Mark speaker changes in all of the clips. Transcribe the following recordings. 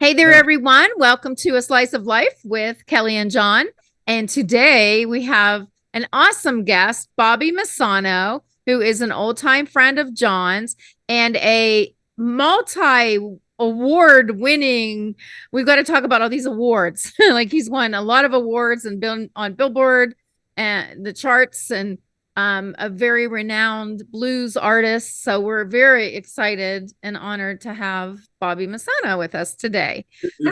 Speaker 1: Hey there, everyone. Welcome to A Slice of Life with Kellie and Jon. And today we have an awesome guest, Bobby Messano, who is an old time friend of Jon's and a multi award winning. We've got to talk about all these awards. Like he's won a lot of awards and been on Billboard and the charts and a very renowned blues artist. So we're very excited and honored to have Bobby Messano with us today.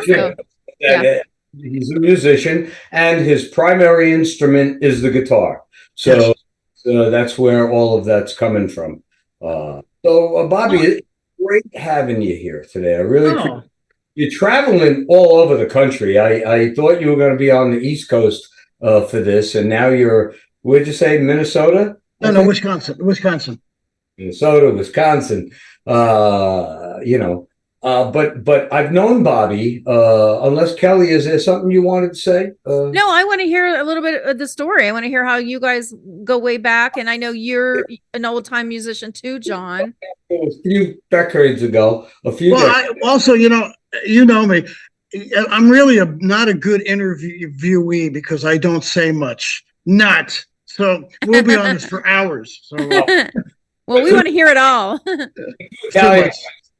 Speaker 1: So, yeah.
Speaker 2: He's a musician, and his primary instrument is the guitar.
Speaker 3: Yes.
Speaker 2: So that's where all of that's coming from. Bobby, it's great having you here today. I really appreciate you're traveling all over the country. I thought you were going to be on the East Coast for this, and now where'd you say, Minnesota?
Speaker 3: No, Wisconsin.
Speaker 2: Minnesota, Wisconsin. But I've known Bobby. Unless Kellie, is there something you wanted to say?
Speaker 1: No, I want to hear a little bit of the story. I want to hear how you guys go way back, and I know you're an old time musician too, Jon.
Speaker 2: A few decades ago.
Speaker 3: Also, you know me. I'm really not a good interviewee because I don't say much. So we'll be on this for hours. So,
Speaker 1: well, we want to hear it all.
Speaker 2: Kellie,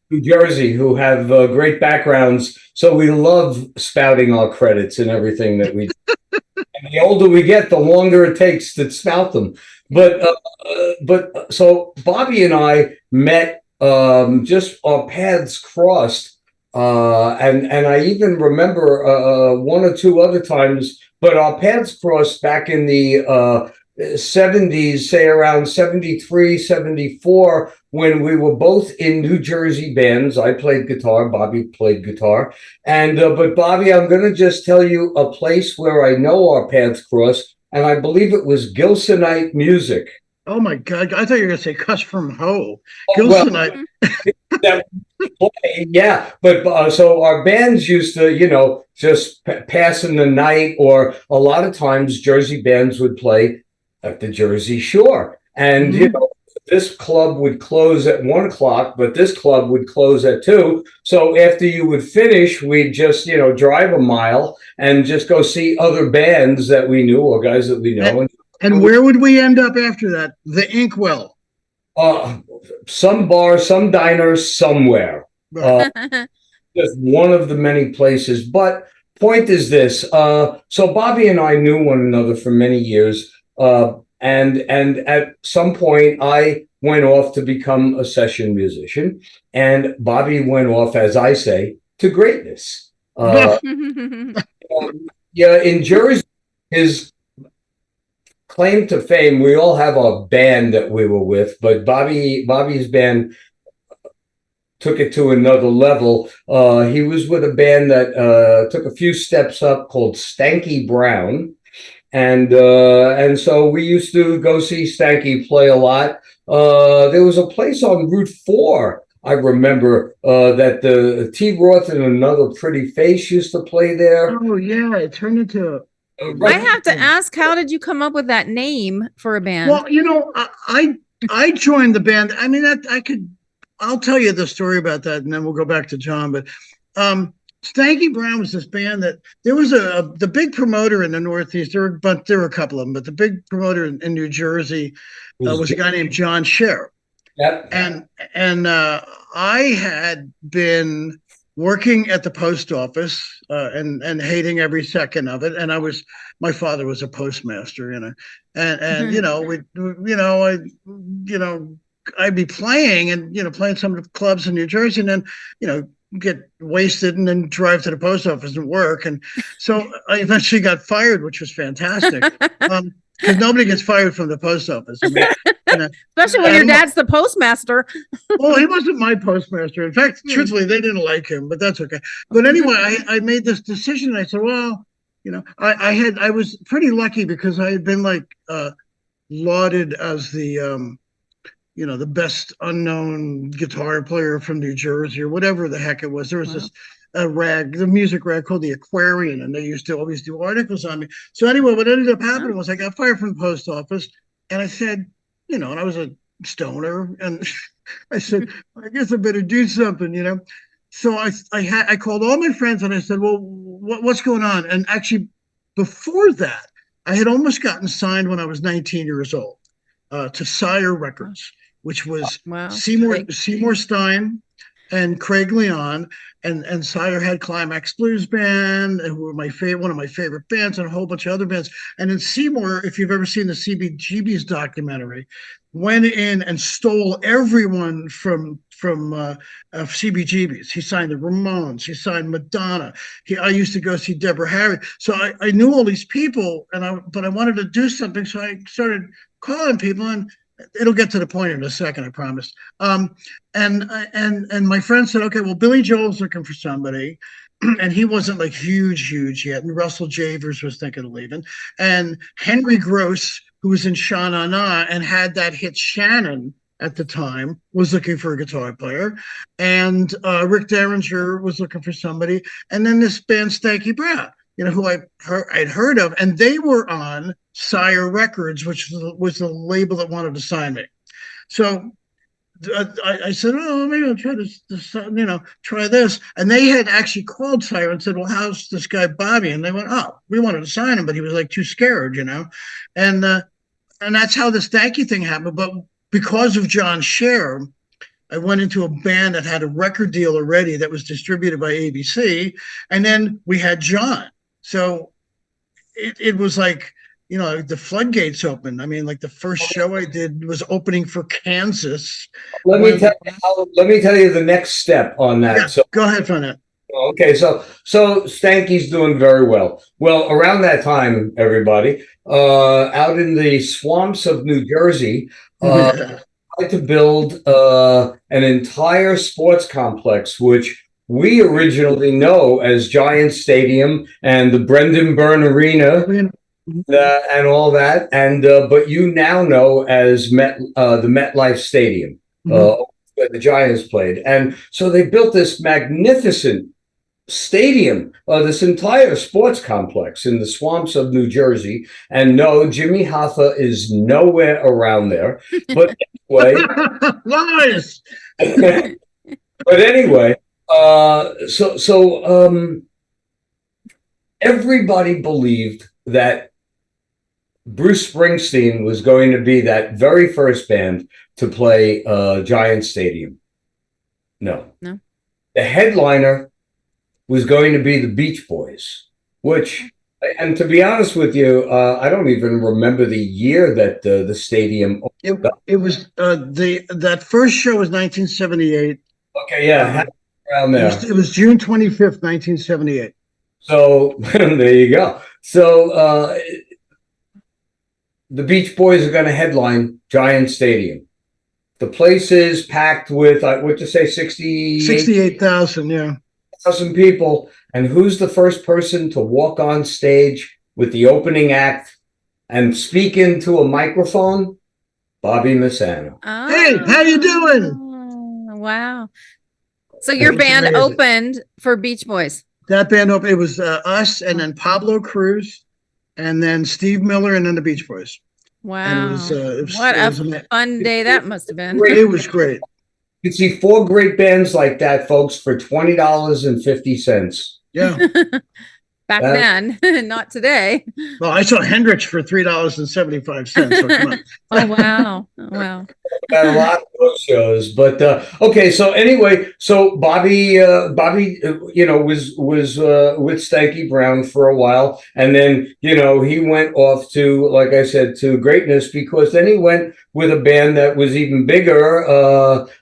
Speaker 2: New Jersey, who have great backgrounds, so we love spouting our credits and everything that we do. And the older we get, the longer it takes to spout them. So Bobby and I met, just our paths crossed, and I even remember one or two other times, but our paths crossed back in the 70s, say around 73, 74, when we were both in New Jersey bands. I played guitar, Bobby played guitar. But Bobby, I'm going to just tell you a place where I know our paths crossed, and I believe it was Gilsonite Music.
Speaker 3: Oh my God. I thought you were going to say Cuss from Ho.
Speaker 2: Gilsonite. Yeah, but so our bands used to, just passing the night, or a lot of times Jersey bands would play at the Jersey Shore. And, this club would close at 1 o'clock, but this club would close at 2. So after you would finish, we'd just, drive a mile and just go see other bands that we knew or guys that we know.
Speaker 3: And where would we end up after that? The Inkwell.
Speaker 2: Some bar, some diner, somewhere. Just one of the many places. But point is this. So Bobby and I knew one another for many years. And at some point, I went off to become a session musician, and Bobby went off, as I say, to greatness. In Jersey, his claim to fame, we all have a band that we were with, but Bobby's band took it to another level. He was with a band that took a few steps up called Stanky Brown. And so we used to go see Stanky play a lot. There was a place on Route 4, I remember, that the T. Roth and Another Pretty Face used to play there.
Speaker 3: Oh, yeah. It turned into...
Speaker 1: I have to ask, how did you come up with that name for a band?
Speaker 3: Well, I joined the band. I mean, I'll tell you the story about that, and then we'll go back to Jon. But Stanky Brown was this band that there was the big promoter in the Northeast. There were a couple of them, but the big promoter in New Jersey was a guy named John Scher.
Speaker 2: Yep.
Speaker 3: And I had been working at the post office and hating every second of it. And my father was a postmaster, I'd be playing and playing some of the clubs in New Jersey, and then get wasted and then drive to the post office and work. And so I eventually got fired, which was fantastic. Because nobody gets fired from the post office. I mean,
Speaker 1: especially when your dad's the postmaster.
Speaker 3: Well, he wasn't my postmaster. In fact, truthfully, they didn't like him, but that's okay. But anyway, I made this decision. And I said, well, I was pretty lucky because I had been lauded as the the best unknown guitar player from New Jersey or whatever the heck it was. There was this the music rag called the Aquarian, and they used to always do articles on me. So anyway, what ended up happening was I got fired from the post office, and I said, and I was a stoner, and I said, I guess I better do something, so I called all my friends and I said, well, what's going on? And actually, before that, I had almost gotten signed when I was 19 years old to Sire Records, which was
Speaker 1: Wow.
Speaker 3: Seymour Stein and Craig Leon, and Sire had Climax Blues Band, who were one of my favorite bands, and a whole bunch of other bands. And then Seymour, if you've ever seen the CBGB's documentary, went in and stole everyone from CBGB's. He signed the Ramones. He signed Madonna. I used to go see Deborah Harry. So I knew all these people, but I wanted to do something. So I started calling people, and it'll get to the point in a second, I promise. And my friend said, okay, well, Billy Joel's looking for somebody. And he wasn't like huge yet. And Russell Javers was thinking of leaving. And Henry Gross, who was in Sha Na Na and had that hit Shannon at the time, was looking for a guitar player. And Rick Derringer was looking for somebody. And then this band, Stanky Brown, who I'd heard of. And they were on Sire Records, which was the label that wanted to sign me. So I said, oh, maybe I'll try try this. And they had actually called Sire and said, well, how's this guy Bobby? And they went, oh, we wanted to sign him, but he was like too scared, And that's how the Stanky thing happened. But because of John Scher, I went into a band that had a record deal already that was distributed by ABC. And then we had John. So it was like, the floodgates opened. I mean, like the first show I did was opening for Kansas.
Speaker 2: Let me tell you the next step on that.
Speaker 3: Yeah, so go ahead, Fonette.
Speaker 2: Okay, so Stanky's doing very well. Well, around that time, everybody, out in the swamps of New Jersey, tried to build an entire sports complex, which we originally know as Giant Stadium and the Brendan Byrne Arena. And all that, and but you now know as the MetLife Stadium, where the Giants played, and so they built this magnificent stadium, this entire sports complex in the swamps of New Jersey. And no, Jimmy Hoffa is nowhere around there. But anyway,
Speaker 3: lies.
Speaker 2: But anyway, everybody believed that Bruce Springsteen was going to be that very first band to play Giant Stadium. No. The headliner was going to be the Beach Boys, which, and to be honest with you, I don't even remember the year that the stadium.
Speaker 3: It was that first show was 1978.
Speaker 2: Okay, yeah, around there.
Speaker 3: It was June 25th, 1978.
Speaker 2: So there you go. So. The Beach Boys are going to headline Giant Stadium. The place is packed with, what'd you say,
Speaker 3: 68,000, yeah.
Speaker 2: 1,000 people. And who's the first person to walk on stage with the opening act and speak into a microphone? Bobby Messano.
Speaker 3: Oh. Hey, how you doing?
Speaker 1: Wow. So your band opened for Beach Boys.
Speaker 3: That band opened. It was us, and then Pablo Cruz, and then Steve Miller, and then the Beach Boys.
Speaker 1: Wow. What a fun day that must have been.
Speaker 3: It was great.
Speaker 2: You can see 4 great bands like that, folks, for $20.50.
Speaker 3: Yeah.
Speaker 1: Back then, not today.
Speaker 3: Well, I saw Hendrix for $3.75. So come on.
Speaker 1: Oh, wow. Oh, wow.
Speaker 2: Got a lot of those shows, but okay. So anyway, so Bobby, was with Stanky Brown for a while, and then he went off to, like I said, to greatness, because then he went with a band that was even bigger.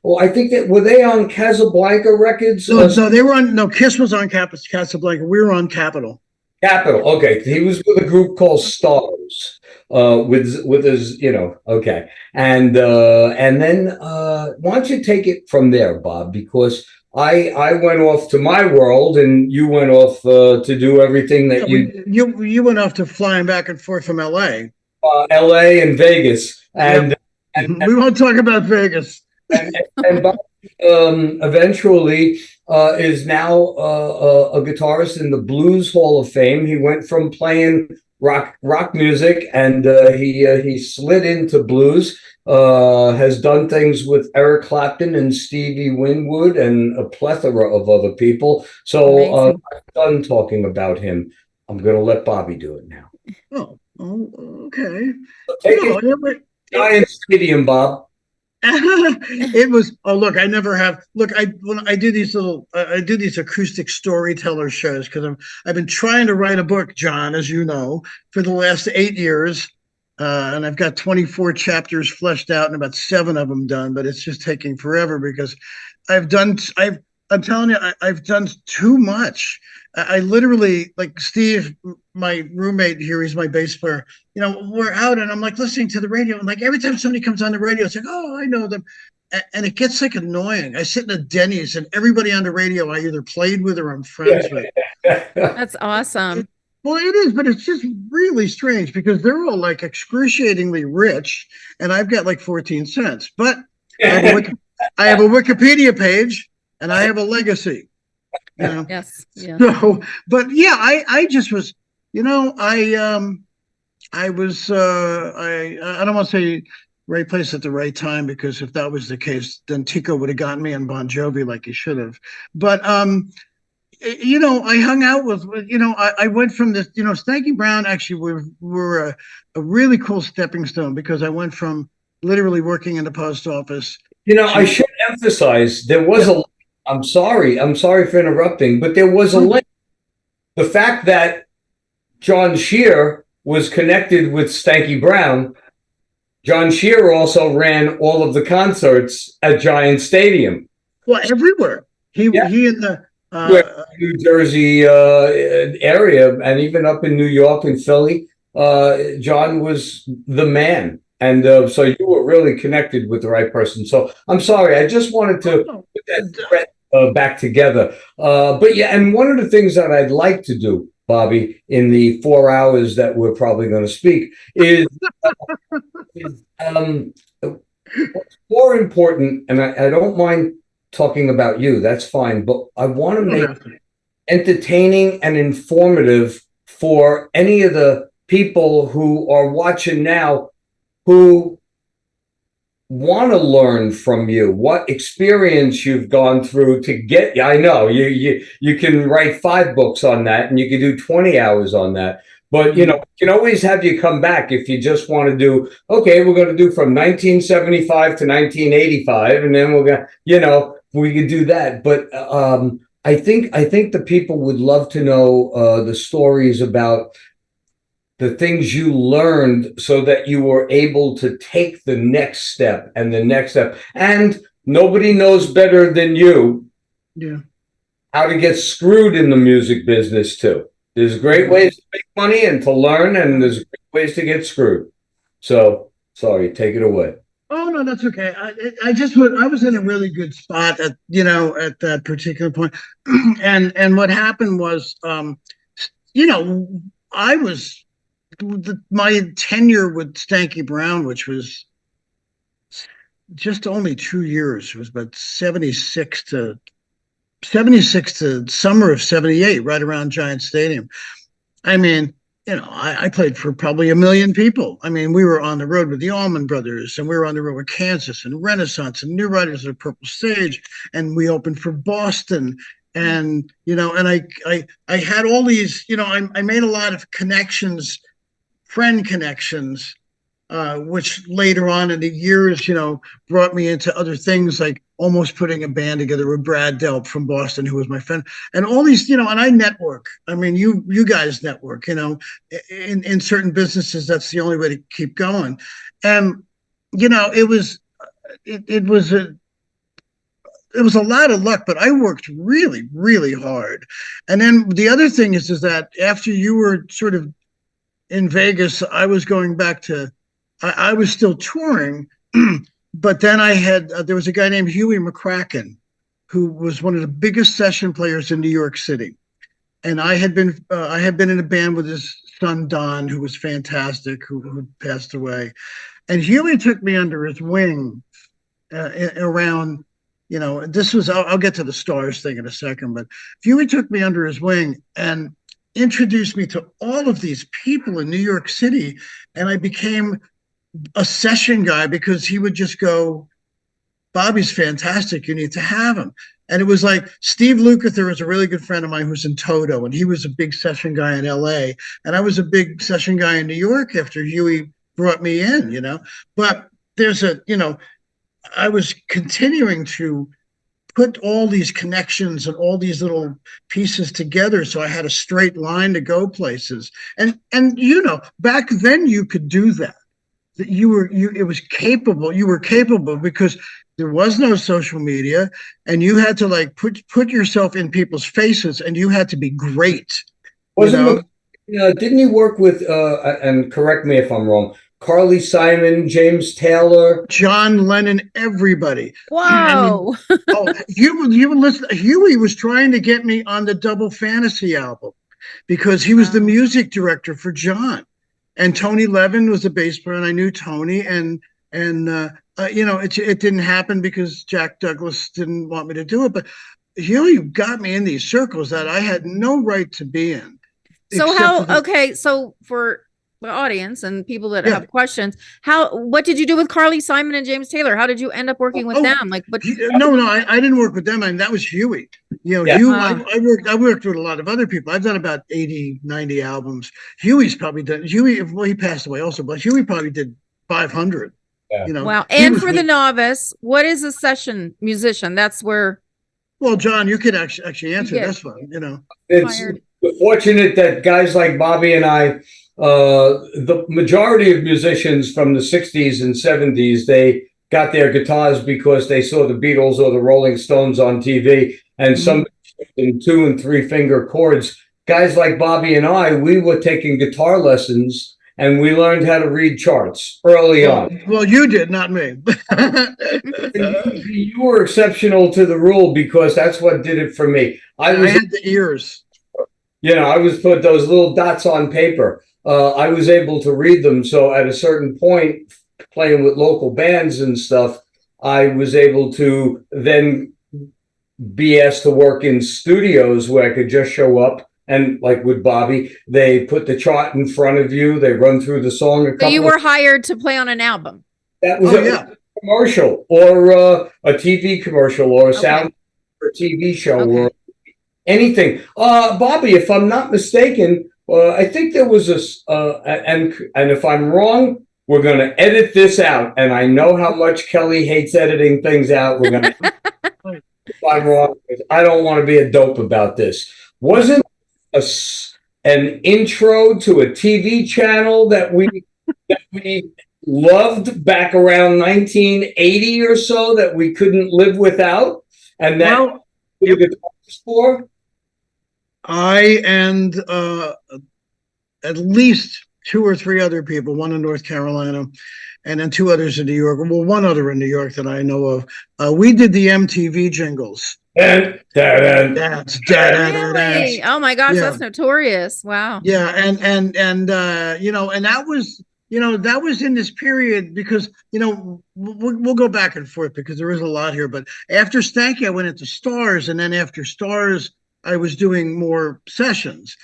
Speaker 2: Well, I think that were they on Casablanca Records?
Speaker 3: No, they were on. No, Kiss was on Casablanca. We were on Capitol.
Speaker 2: Capitol. Okay, he was with a group called Stars. With his, okay, and then why don't you take it from there, Bob? Because I went off to my world, and you went off to do everything that
Speaker 3: you went off to flying back and forth from L.A.
Speaker 2: L.A. and Vegas, and
Speaker 3: we won't talk about Vegas.
Speaker 2: and Bob eventually is now a guitarist in the Blues Hall of Fame. He went from playing rock music, and he slid into blues. Has done things with Eric Clapton and Stevie Winwood and a plethora of other people. So
Speaker 1: Amazing.
Speaker 2: I'm done talking about him. I'm going to let Bobby do it now.
Speaker 3: Okay.
Speaker 2: So take
Speaker 3: No,
Speaker 2: it Giant Stadium, Bob.
Speaker 3: it was. Oh, look, I never have. Look, when I do these I do these acoustic storyteller shows because I've been trying to write a book, John, as you know, for the last 8 years, and I've got 24 chapters fleshed out and about 7 of them done, but it's just taking forever because I've done. I'm telling you, I've done too much. I literally, like Steve, my roommate here, he's my bass player. We're out and I'm like listening to the radio. And like every time somebody comes on the radio, it's like, oh, I know them. And it gets like annoying. I sit in a Denny's and everybody on the radio I either played with or I'm friends with.
Speaker 1: That's awesome.
Speaker 3: Well, it is, but it's just really strange because they're all like excruciatingly rich and I've got like 14 cents. But I have a Wikipedia page and I have a legacy.
Speaker 1: Yes. Yeah.
Speaker 3: So, but yeah, I just was, I was, I don't want to say right place at the right time because if that was the case, then Tico would have gotten me on Bon Jovi like he should have. But, I hung out with, I went from this, Stanky Brown actually were a really cool stepping stone because I went from literally working in the post office.
Speaker 2: I should emphasize there was a. I'm sorry for interrupting, but there was a link. The fact that John Shear was connected with Stanky Brown. John Shear also ran all of the concerts at Giant Stadium.
Speaker 3: Well, everywhere. He in the
Speaker 2: New Jersey area, and even up in New York and Philly, John was the man. And so you were really connected with the right person. So I'm sorry, I just wanted to put that thread back together. But yeah, and one of the things that I'd like to do, Bobby, in the 4 hours that we're probably going to speak is what's more important, and I don't mind talking about you, that's fine, but I want to make it entertaining and informative for any of the people who are watching now who want to learn from you what experience you've gone through to get. I know you can write 5 books on that and you can do 20 hours on that, but we can always have you come back if you just want to do, okay, we're going to do from 1975 to 1985 and then we're going to, we could do that. But I think the people would love to know the stories about the things you learned so that you were able to take the next step and the next step. And nobody knows better than you how to get screwed in the music business too. There's great ways to make money and to learn, and there's great ways to get screwed. So, sorry, take it away.
Speaker 3: Oh no, that's okay. I was in a really good spot at that particular point, and what happened was, I was my tenure with Stanky Brown, which was just only 2 years, it was about 76 to summer of 78, right around Giant Stadium. I mean, I played for probably 1 million people. I mean, we were on the road with the Allman Brothers, and we were on the road with Kansas and Renaissance and New Riders of the Purple Sage, and we opened for Boston. And and I had all these, I made a lot of connections, friend connections, which later on in the years, brought me into other things like almost putting a band together with Brad Delp from Boston, who was my friend, and all these, and I network. I mean, you guys network, in certain businesses, that's the only way to keep going. And, it was a lot of luck, but I worked really, really hard. And then the other thing is that after you were sort of in Vegas, I was going back to, I was still touring, but then there was a guy named Huey McCracken, who was one of the biggest session players in New York City. And I had been in a band with his son, Don, who was fantastic, who passed away. And Huey took me under his wing around, this was, I'll get to the Stars thing in a second, but Huey took me under his wing, and introduced me to all of these people in New York City, and I became a session guy because he would just go, Bobby's fantastic. You need to have him. And it was like Steve Lukather is a really good friend of mine who's in Toto, and he was a big session guy in LA. And I was a big session guy in New York after Huey brought me in, But there's I was continuing to put all these connections and all these little pieces together so I had a straight line to go places. And back then you could do that. It was capable. You were capable because there was no social media, and you had to like put yourself in people's faces, and you had to be great.
Speaker 2: Wasn't didn't he work with and correct me if I'm wrong, Carly Simon, James Taylor,
Speaker 3: John Lennon, everybody?
Speaker 1: Whoa.
Speaker 3: You would listen. Huey was trying to get me on the Double Fantasy album because he was the music director for John. And Tony Levin was a bass player, and I knew Tony, and it didn't happen because Jack Douglas didn't want me to do it. But Huey got me in these circles that I had no right to be in.
Speaker 1: So for the audience and people that have questions, what did you do with Carly Simon and James Taylor? How did you end up working with them? Like, what?
Speaker 3: No, I didn't work with them. I mean, that was Huey. I worked with a lot of other people. I've done about 80, 90 albums. Huey's probably done. He passed away also, but Huey probably did 500.
Speaker 2: Yeah.
Speaker 1: Wow. And for the novice, what is a session musician? That's where.
Speaker 3: Well, John, you could actually answer. That's fine.
Speaker 2: It's fortunate that guys like Bobby and I, the majority of musicians from the 60s and 70s, they got their guitars because they saw the Beatles or the Rolling Stones on TV, and some in 2 and 3 finger chords. Guys like Bobby and I, we were taking guitar lessons, and we learned how to read charts early on.
Speaker 3: Well, you did, not me.
Speaker 2: You were exceptional to the rule because that's what did it for me. I
Speaker 3: had the ears.
Speaker 2: I was put those little dots on paper. I was able to read them. So at a certain point, playing with local bands and stuff, I was able to then be asked to work in studios where I could just show up. And like with Bobby, they put the chart in front of you. They run through the song.
Speaker 1: So you were hired to play on an album.
Speaker 2: That was a commercial or a TV commercial or a sound or a TV show or anything. Bobby, if I'm not mistaken, I think there was and if I'm wrong, we're going to edit this out. And I know how much Kelly hates editing things out. We're going to, if I'm wrong, I don't want to be a dope about this. Wasn't an intro to a TV channel that we loved back around 1980 or so that we couldn't live without, and that for
Speaker 3: I and at least 2 or 3 other people, one in North Carolina and then 2 others in New York. Well, one other in New York that I know of. We did the MTV jingles.
Speaker 1: Really? Oh my gosh, that's notorious. Wow.
Speaker 3: Yeah, and that was that was in this period because we'll go back and forth because there is a lot here. But after Stanky, I went into Stars, and then after Stars, I was doing more sessions.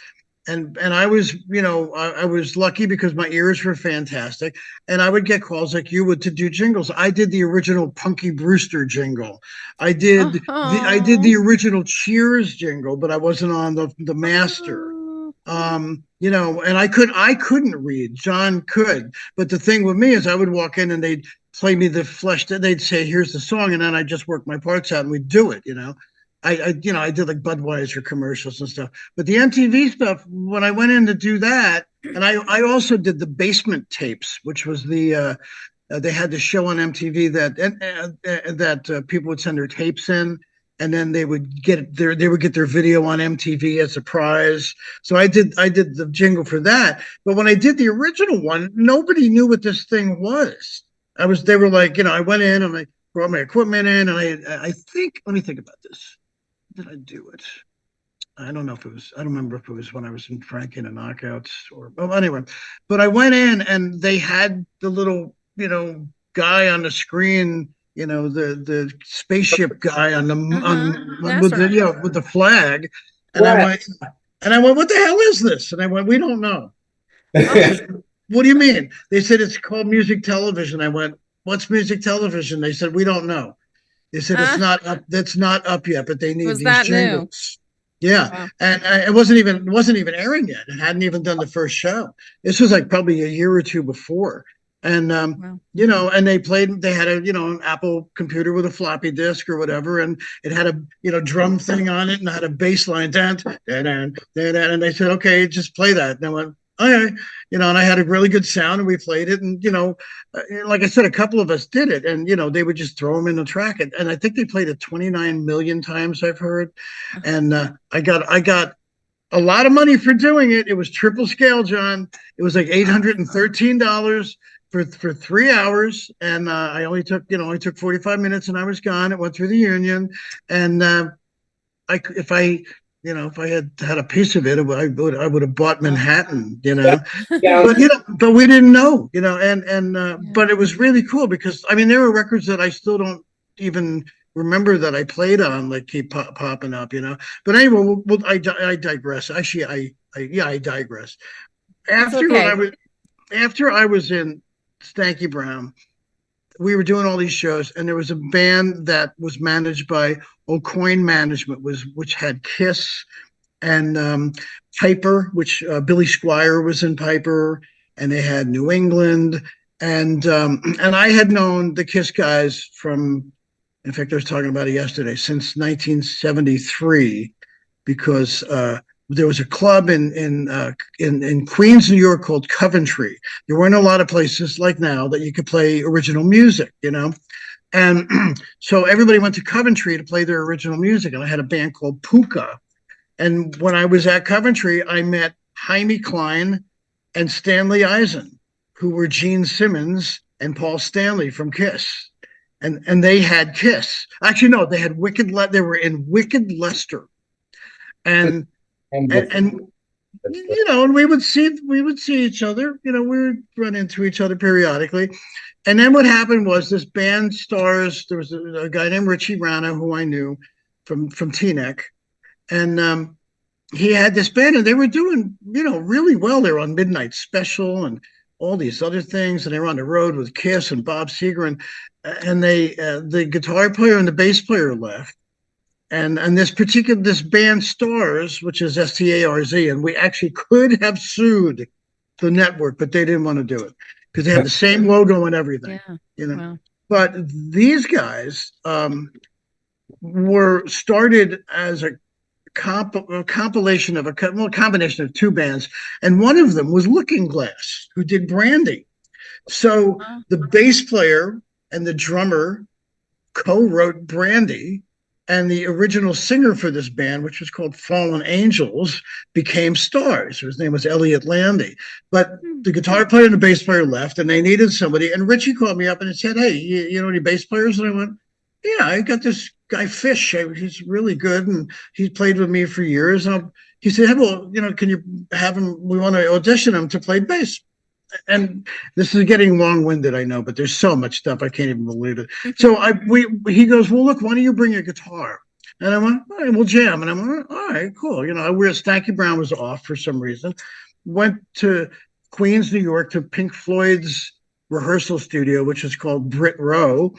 Speaker 3: And I was, I was lucky because my ears were fantastic, and I would get calls like you would to do jingles. I did the original Punky Brewster jingle. I did the original Cheers jingle, but I wasn't on the master. And I couldn't read. John could, but the thing with me is I would walk in and they'd play me the flesh. They'd say, "Here's the song," and then I just work my parts out and we'd do it. I did like Budweiser commercials and stuff, but the MTV stuff, when I went in to do that, and I also did the basement tapes, which was they had the show on MTV that people would send their tapes in, and then they would get their video on MTV as a prize. So I did the jingle for that. But when I did the original one, nobody knew what this thing was. They were like, I went in and I brought my equipment in, and I think, let me think about this. Did I do it? I don't remember if it was when I was in Frankie and the Knockouts anyway, but I went in and they had the little, guy on the screen, the spaceship guy with the flag. And And I went, what the hell is this? And I went, we don't know. What do you mean? They said it's called music television. I went, what's music television? They said, we don't know. They said it's not up. That's not up yet, but they need
Speaker 1: Was
Speaker 3: these
Speaker 1: that new?
Speaker 3: jingles. Yeah,
Speaker 1: Wow.
Speaker 3: and it wasn't even airing yet. It hadn't even done the first show. This was like probably a year or two before. And
Speaker 1: Wow.
Speaker 3: and they had a an Apple computer with a floppy disk or whatever, and it had a drum thing on it and had a bass line, and they said, okay, just play that. And I went, okay, and I had a really good sound, and we played it, and like I said, a couple of us did it, and they would just throw them in the track, and I think they played it 29 million times, I've heard, and I got a lot of money for doing it. It was triple scale, John. It was like $813 for 3 hours, and I only took 45 minutes, and I was gone. It went through the union, and if I had a piece of it, I would have bought Manhattan,
Speaker 2: Yeah.
Speaker 3: but we didn't know, and
Speaker 1: Yeah.
Speaker 3: but it was really cool because I mean there were records that I still don't even remember that I played on, like keep popping up, But anyway, I digress. Actually, I digress.
Speaker 1: That's
Speaker 3: After
Speaker 1: okay.
Speaker 3: after I was in Stanky Brown, we were doing all these shows, and there was a band that was managed by O'Coin Management, which had Kiss and Piper, which Billy Squire was in Piper, and they had New England, and I had known the Kiss guys from. In fact, I was talking about it yesterday, since 1973, because there was a club in Queens, New York, called Coventry. There weren't a lot of places like now that you could play original music, and so everybody went to Coventry to play their original music. And I had a band called Puka. And when I was at Coventry, I met Jaime Klein and Stanley Eisen, who were Gene Simmons and Paul Stanley from Kiss. And they had Kiss. Actually, no, they had They were in Wicked Lester, and and and we would see each other. We would run into each other periodically. And then what happened was this band stars. There was a guy named Richie Rana who I knew from Teaneck, and he had this band, and they were doing really well. They were on Midnight Special and all these other things, and they were on the road with Kiss and Bob Seger, and the guitar player and the bass player left. And this band Stars, which is STARZ, and we actually could have sued the network, but they didn't want to do it because they had the same logo and everything.
Speaker 1: Yeah. Wow.
Speaker 3: But these guys were started as a compilation of a combination of two bands, and one of them was Looking Glass, who did Brandy. So the bass player and the drummer co-wrote Brandy, and the original singer for this band, which was called Fallen Angels, became Stars. His name was Elliot Landy. But the guitar player and the bass player left, and they needed somebody. And Richie called me up and said, hey, you know any bass players? And I went, yeah, I got this guy Fish. He's really good, and he's played with me for years. And he said, hey, well, can you have him? We want to audition him to play bass. And this is getting long-winded, I know, but there's so much stuff I can't even believe it. So he goes, well, look, why don't you bring a guitar? And I went, all right, we'll jam. And I went, all right, cool. Where Stanky Brown was off for some reason, went to Queens, New York, to Pink Floyd's rehearsal studio, which is called Brit Row,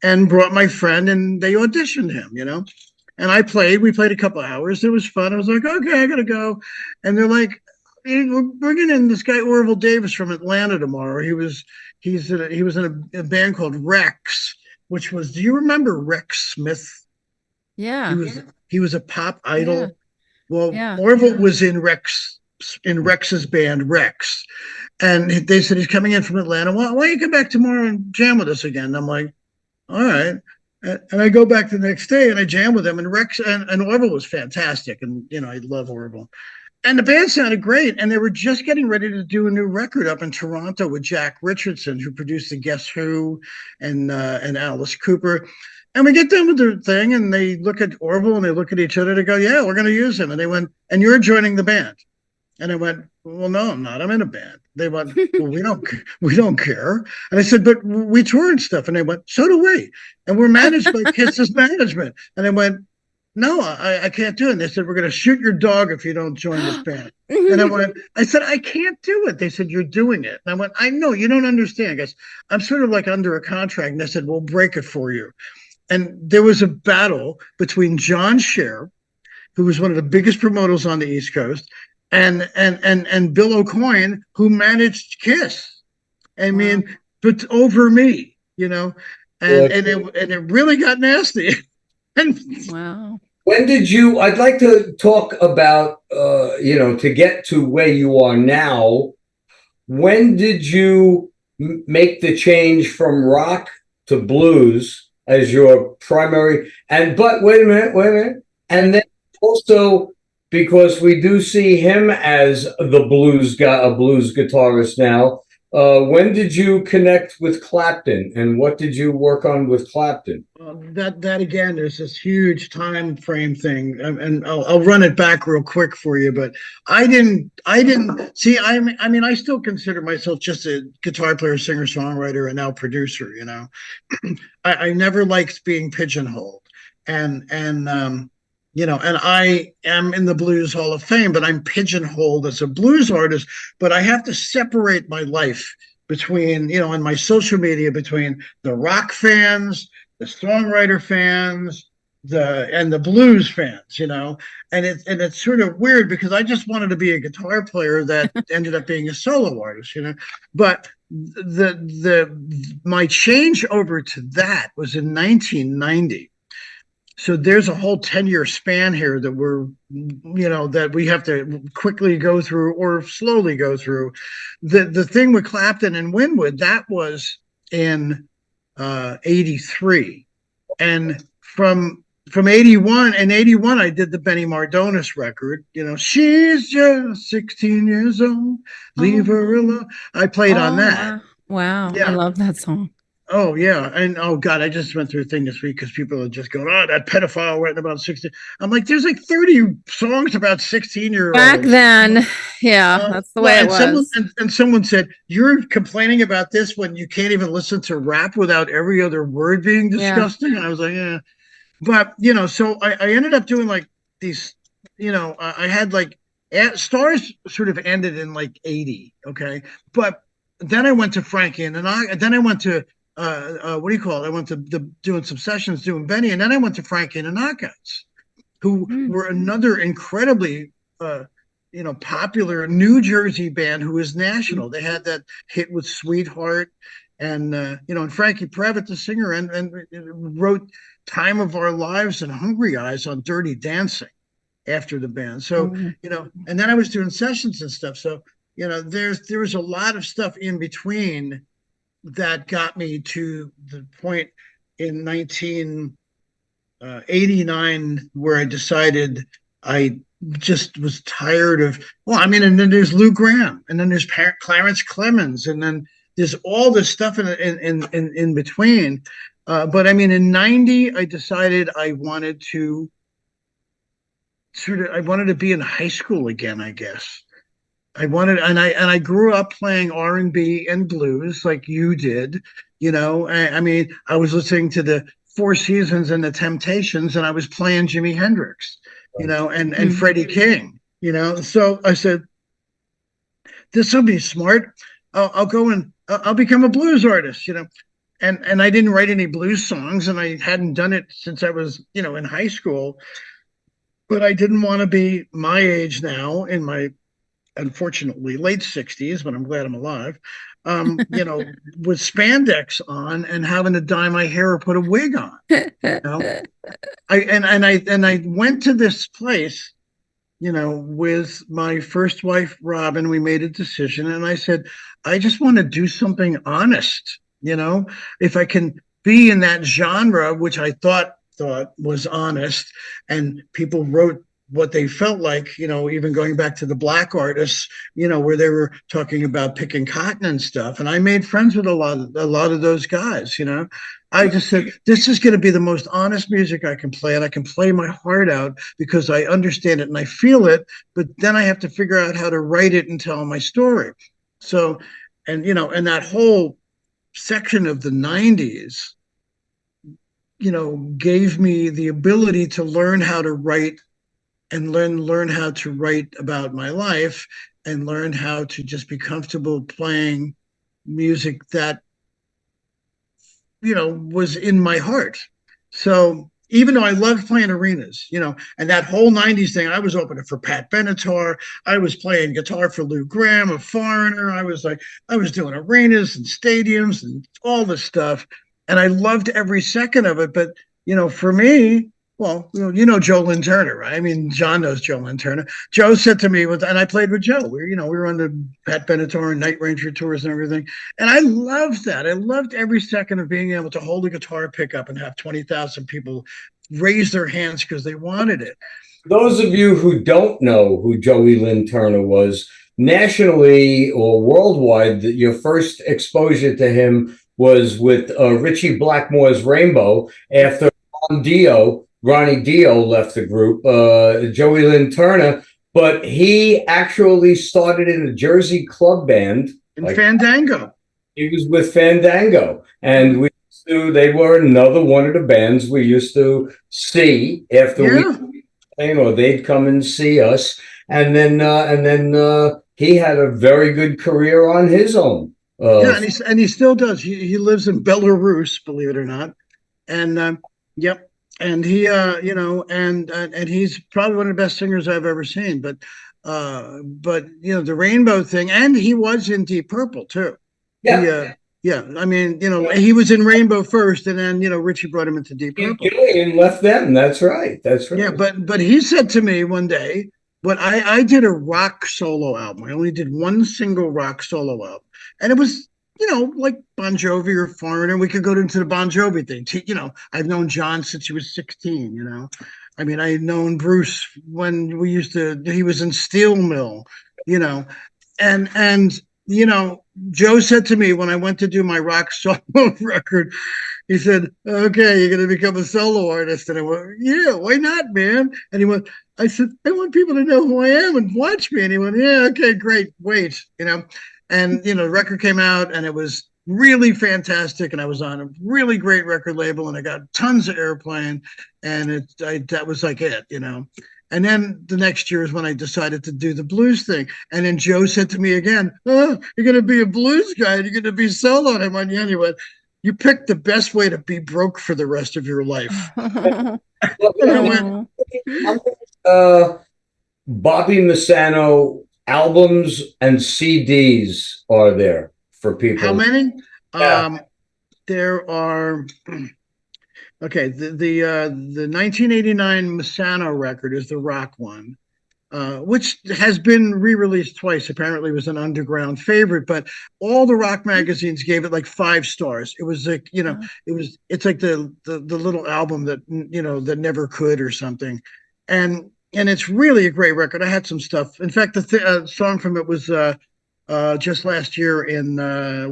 Speaker 3: and brought my friend, and they auditioned him, And we played a couple of hours. It was fun. I was like, okay, I got to go. And they're like, we're bringing in this guy Orville Davis from Atlanta tomorrow. He was in a band called Rex, which was. Do you remember Rex Smith?
Speaker 1: Yeah.
Speaker 3: He was a pop idol.
Speaker 1: Yeah.
Speaker 3: Well,
Speaker 1: Yeah.
Speaker 3: Orville was in Rex's band Rex, and they said he's coming in from Atlanta. Why don't you come back tomorrow and jam with us again? And I'm like, all right. And I go back the next day and I jam with him, and Rex and Orville was fantastic, and I love Orville. And the band sounded great, and they were just getting ready to do a new record up in Toronto with Jack Richardson, who produced the Guess Who and Alice Cooper. And we get done with the thing, and they look at Orville and they look at each other. They go, "Yeah, we're going to use him." And they went, "And you're joining the band?" And I went, "Well, no, I'm not. I'm in a band." They went, "Well, we don't care." And I said, "But we tour and stuff." And they went, "So do we." And we're managed by Kiss's management. And I went, no, I can't do it. And they said, we're going to shoot your dog if you don't join this band. And I said, I can't do it. They said, you're doing it. And I went, I know, you don't understand. I guess I'm sort of like under a contract. And they said, we'll break it for you. And there was a battle between John Scher, who was one of the biggest promoters on the East Coast, and Bill O'Coin, who managed Kiss. I mean, but over me, and it really got nasty. And
Speaker 1: Wow.
Speaker 2: When did you? I'd like to talk about, to get to where you are now. When did you make the change from rock to blues as your primary? But wait a minute, and then also because we do see him as the blues guy, a blues guitarist now. When did you connect with Clapton, and what did you work on with Clapton?
Speaker 3: that again, there's this huge time frame thing, and I'll run it back real quick for you. But I didn't see. I mean, I still consider myself just a guitar player, singer, songwriter, and now producer. I never liked being pigeonholed, and I am in the Blues Hall of Fame, but I'm pigeonholed as a blues artist. But I have to separate my life between, and my social media between the rock fans, the songwriter fans, the blues fans, and it's sort of weird because I just wanted to be a guitar player that ended up being a solo artist. But my change over to that was in 1990. So there's a whole 10-year span here that we have to quickly go through or slowly go through. The thing with Clapton and Winwood, that was in 83. And from 81 and 81, I did the Benny Mardones record, she's just 16 years old, leave her alone. I played on that.
Speaker 1: Wow.
Speaker 3: Yeah.
Speaker 1: I love that song.
Speaker 3: Oh yeah, and oh god, I just went through a thing this week because people are just going, "Oh, that pedophile writing about 16." I'm like, there's like 30 songs about 16-year-olds.
Speaker 1: Back then, yeah, that's the way it was.
Speaker 3: Someone said, "You're complaining about this when you can't even listen to rap without every other word being disgusting." And I was like, "Yeah," but so I ended up doing like these. I had like Stars sort of ended in like 80, okay, but then I went to Frankie and then I went to what do you call it? I went to doing some sessions doing Benny, and then I went to Frankie and the Knockouts, who were another incredibly popular New Jersey band who was national. They had that hit with Sweetheart, and and Frankie Previtt, the singer, and wrote Time of Our Lives and Hungry Eyes on Dirty Dancing after the band. So and then I was doing sessions and stuff. So there was a lot of stuff in between that got me to the point in 1989 where I decided I just was tired of, and then there's Lou Gramm, and then there's Clarence Clemens, and then there's all this stuff in between. But I mean, in 90, I decided I wanted to be in high school again, I guess. I grew up playing R&B and blues like you did. I mean, I was listening to the Four Seasons and the Temptations, and I was playing Jimi Hendrix, and Freddie King, So I said, this will be smart. I'll go and I'll become a blues artist, And I didn't write any blues songs, and I hadn't done it since I was, in high school. But I didn't want to be my age now in my, unfortunately, late 60s, but I'm glad I'm alive, with spandex on and having to dye my hair or put a wig on. I went to this place, with my first wife, Robin. We made a decision, and I said, I just want to do something honest, if I can be in that genre, which I thought was honest, and people wrote what they felt like, even going back to the black artists, where they were talking about picking cotton and stuff. And I made friends with a lot of those guys, I just said, this is going to be the most honest music I can play, and I can play my heart out because I understand it and I feel it, but then I have to figure out how to write it and tell my story. So, and that whole section of the 90s, gave me the ability to learn how to write and learn how to write about my life and learn how to just be comfortable playing music that was in my heart. So even though I loved playing arenas, and that whole 90s thing, I was opening for Pat Benatar. I was playing guitar for Lou Gramm, a Foreigner. I was doing arenas and stadiums and all this stuff. And I loved every second of it. But, for me, well, Joe Lynn Turner, right? I mean, John knows Joe Lynn Turner. Joe said to me, and I played with Joe. We were on the Pat Benatar and Night Ranger tours and everything. And I loved that. I loved every second of being able to hold a guitar pickup and have 20,000 people raise their hands because they wanted it.
Speaker 2: Those of you who don't know who Joey Lynn Turner was, nationally or worldwide, your first exposure to him was with Richie Blackmore's Rainbow after Ronnie Dio left the group, Joey Lynn Turner, but he actually started in a Jersey club band.
Speaker 3: Fandango.
Speaker 2: He was with Fandango, and they were another one of the bands we used to see after we playing, or they'd come and see us, and then he had a very good career on his own.
Speaker 3: And he still does. He lives in Belarus, believe it or not, and yep. And he, and he's probably one of the best singers I've ever seen. But the Rainbow thing, and he was in Deep Purple too.
Speaker 2: Yeah.
Speaker 3: I mean, he was in Rainbow first, and then Richie brought him into Deep Purple.
Speaker 2: And left them. That's right.
Speaker 3: Yeah, but he said to me one day, "But I did a rock solo album. I only did one single rock solo album, and it was." Like Bon Jovi or Foreigner, we could go into the Bon Jovi thing. I've known John since he was 16, I mean, I had known Bruce when he was in Steel Mill, and Joe said to me when I went to do my rock solo record, he said, "Okay, you're going to become a solo artist." And I went, "Yeah, why not, man?" And he went, I said, "I want people to know who I am and watch me." And he went, "Yeah, okay, great, wait, And the record came out, and it was really fantastic. And I was on a really great record label, and I got tons of airplay, and that was like it. And then the next year is when I decided to do the blues thing. And then Joe said to me again, "Oh, you're going to be a blues guy. You're going to be solo." And I went, "Yeah." And he went, "You picked the best way to be broke for the rest of your life." And I
Speaker 2: went, Bobby Messano albums and CDs are there for people.
Speaker 3: How many?
Speaker 2: Yeah.
Speaker 3: There are. Okay, the 1989 Messano record is the rock one, which has been re-released twice. Apparently, it was an underground favorite, but all the rock magazines gave it like 5 stars. It was like it's like the little album that that never could or something, and it's really a great record. I had some stuff. In fact, the song from it was just last year in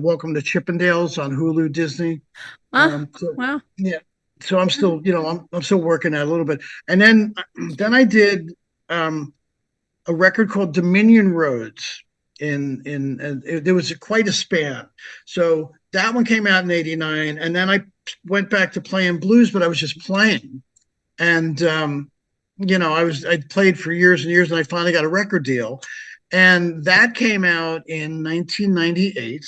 Speaker 3: Welcome to Chippendales on Hulu Disney.
Speaker 1: Wow.
Speaker 3: Yeah. So I'm still, I'm still working at it a little bit. And then I did a record called Dominion Roads and there was quite a span. So that one came out in 89. And then I went back to playing blues, but I was just playing. And, I played for years and years, and I finally got a record deal. And that came out in 1998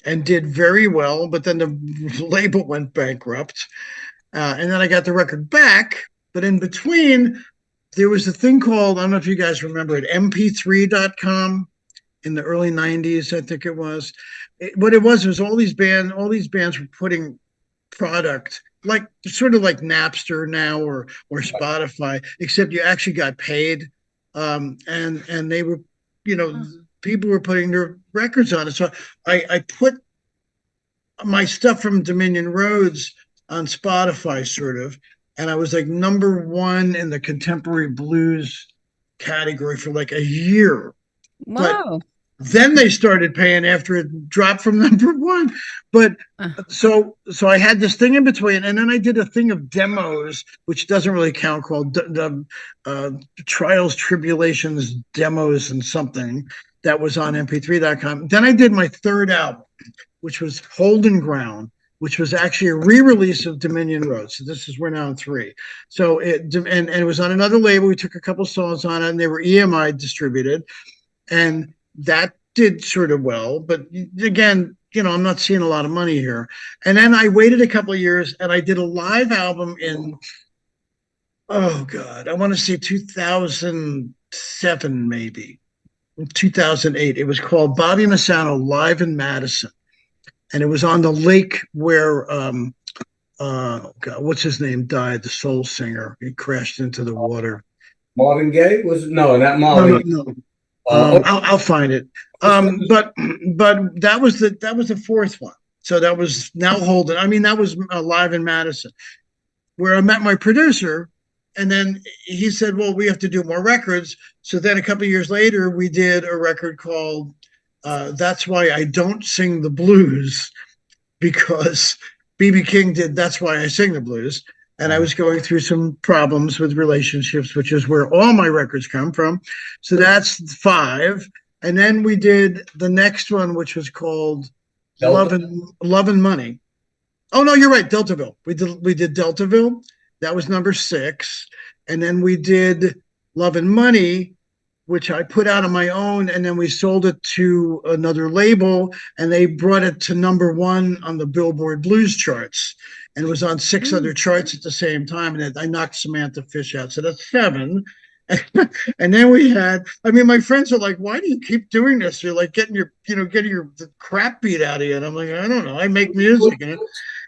Speaker 3: and did very well, but then the label went bankrupt. And then I got the record back, but in between, there was a thing called, I don't know if you guys remember it, mp3.com in the early 90s, I think it was. What it was all these bands were putting product, like sort of like Napster now or Spotify, except you actually got paid. And they were, people were putting their records on it. So I put my stuff from Dominion Roads on Spotify, sort of, and I was like #1 in the contemporary blues category for like a year.
Speaker 1: Wow.
Speaker 3: But then they started paying after it dropped from #1. But so I had this thing in between, and then I did a thing of demos, which doesn't really count, called the Trials, Tribulations, Demos, and something that was on mp3.com. Then I did my third album, which was Holding Ground. which was actually a re-release of Dominion Road. So we're now in 3. So and it was on another label. We took a couple songs on it, and they were EMI distributed, and that did sort of well. But again, I'm not seeing a lot of money here. And then I waited a couple of years, and I did a live album in, oh God, I want to say 2007, maybe 2008. It was called Bobby Messano Live in Madison, and it was on the lake where God, what's his name died, the soul singer. He crashed into the water.
Speaker 2: Marvin Gaye was no, not
Speaker 3: No,
Speaker 2: Marvin.
Speaker 3: no, no. I'll find it. But that was the fourth one. So that was Now Holden. I mean, that was Live in Madison, where I met my producer, and then he said, "Well, we have to do more records." So then a couple of years later, we did a record called "That's Why I Don't Sing the Blues," because BB King did "That's Why I Sing the Blues." And I was going through some problems with relationships, which is where all my records come from. So that's 5. And then we did the next one, which was called Love and Money. Oh no, you're right, Deltaville. We did Deltaville. That was number 6. And then we did Love and Money, which I put out on my own, and then we sold it to another label, and they brought it to number 1 on the Billboard Blues charts. And it was on 6 other charts at the same time, and I knocked Samantha Fish out. So that's 7. And then we had, I mean, my friends are like, "Why do you keep doing this? You're like getting your the crap beat out of you." And I'm like, "I don't know. I make music."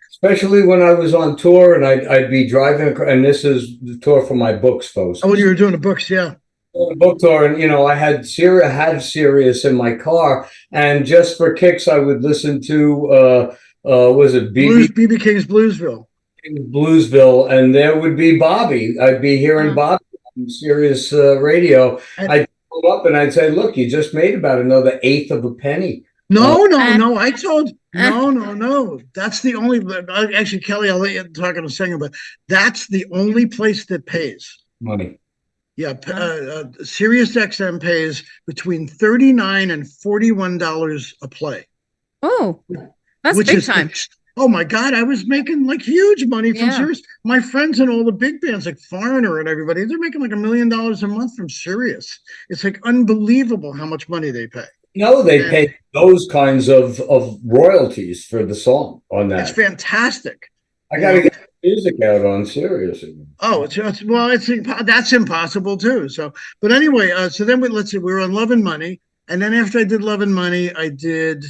Speaker 2: Especially when I was on tour, and I'd be driving, and this is the tour for my books, folks.
Speaker 3: Oh, you were doing the books, yeah.
Speaker 2: The book tour, and I had Sirius in my car, and just for kicks, I would listen to was it
Speaker 3: BB King's Bluesville?
Speaker 2: Bluesville, and there would be Bobby. I'd be hearing Bobby on Sirius radio. I'd pull up and I'd say, "Look, you just made about another eighth of a penny."
Speaker 3: No. I told no. That's the only. Actually, Kelly, I'll let you talk in a second, but that's the only place that pays
Speaker 2: money.
Speaker 3: Yeah, Sirius XM pays between $39 and $41 a play.
Speaker 1: Oh, that's big time.
Speaker 3: Oh my God, I was making like huge money from Sirius. My friends and all the big bands like Foreigner and everybody, they're making like $1 million a month from Sirius. It's like unbelievable how much money they pay.
Speaker 2: They pay those kinds of royalties for the song on that.
Speaker 3: It's fantastic.
Speaker 2: I got to get music out on Sirius.
Speaker 3: Oh, that's impossible too. So, but anyway, so then let's see, we were on Love and Money, and then after I did Love and Money, I did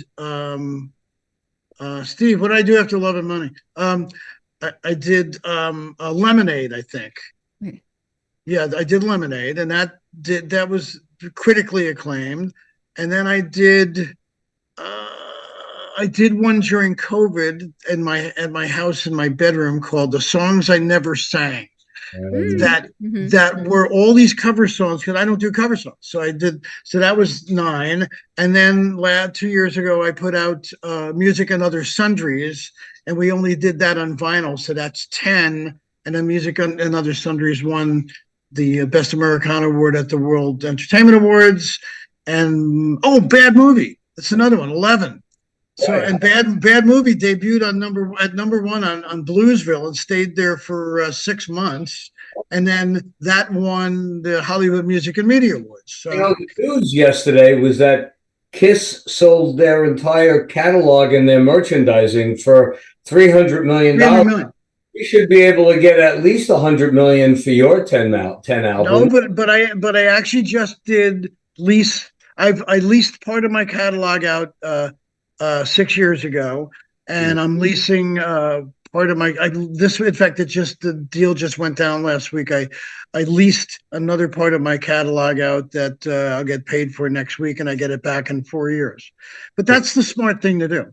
Speaker 3: Steve. What did I do after Love and Money? I did Lemonade, I think. Yeah, I did Lemonade, and that was critically acclaimed. And then I did one during COVID at my house in my bedroom called "The Songs I Never Sang." That were all these cover songs, because I don't do cover songs. So that was 9. And then 2 years ago, I put out Music and Other Sundries, and we only did that on vinyl. So that's 10. And then Music and Other Sundries won the Best Americana Award at the World Entertainment Awards. And Bad Movie. That's another one, 11. So and Bad Movie debuted at number 1 on Bluesville and stayed there for 6 months, and then that won the Hollywood Music and Media Awards. So
Speaker 2: the news yesterday was that Kiss sold their entire catalog and their merchandising for $300 million. We should be able to get at least $100 million for your 10 albums.
Speaker 3: No, but I actually just did lease. I leased part of my catalog out 6 years ago, and I'm leasing part of my. In fact, the deal just went down last week. I leased another part of my catalog out that I'll get paid for next week, and I get it back in 4 years. But that's the smart thing to do,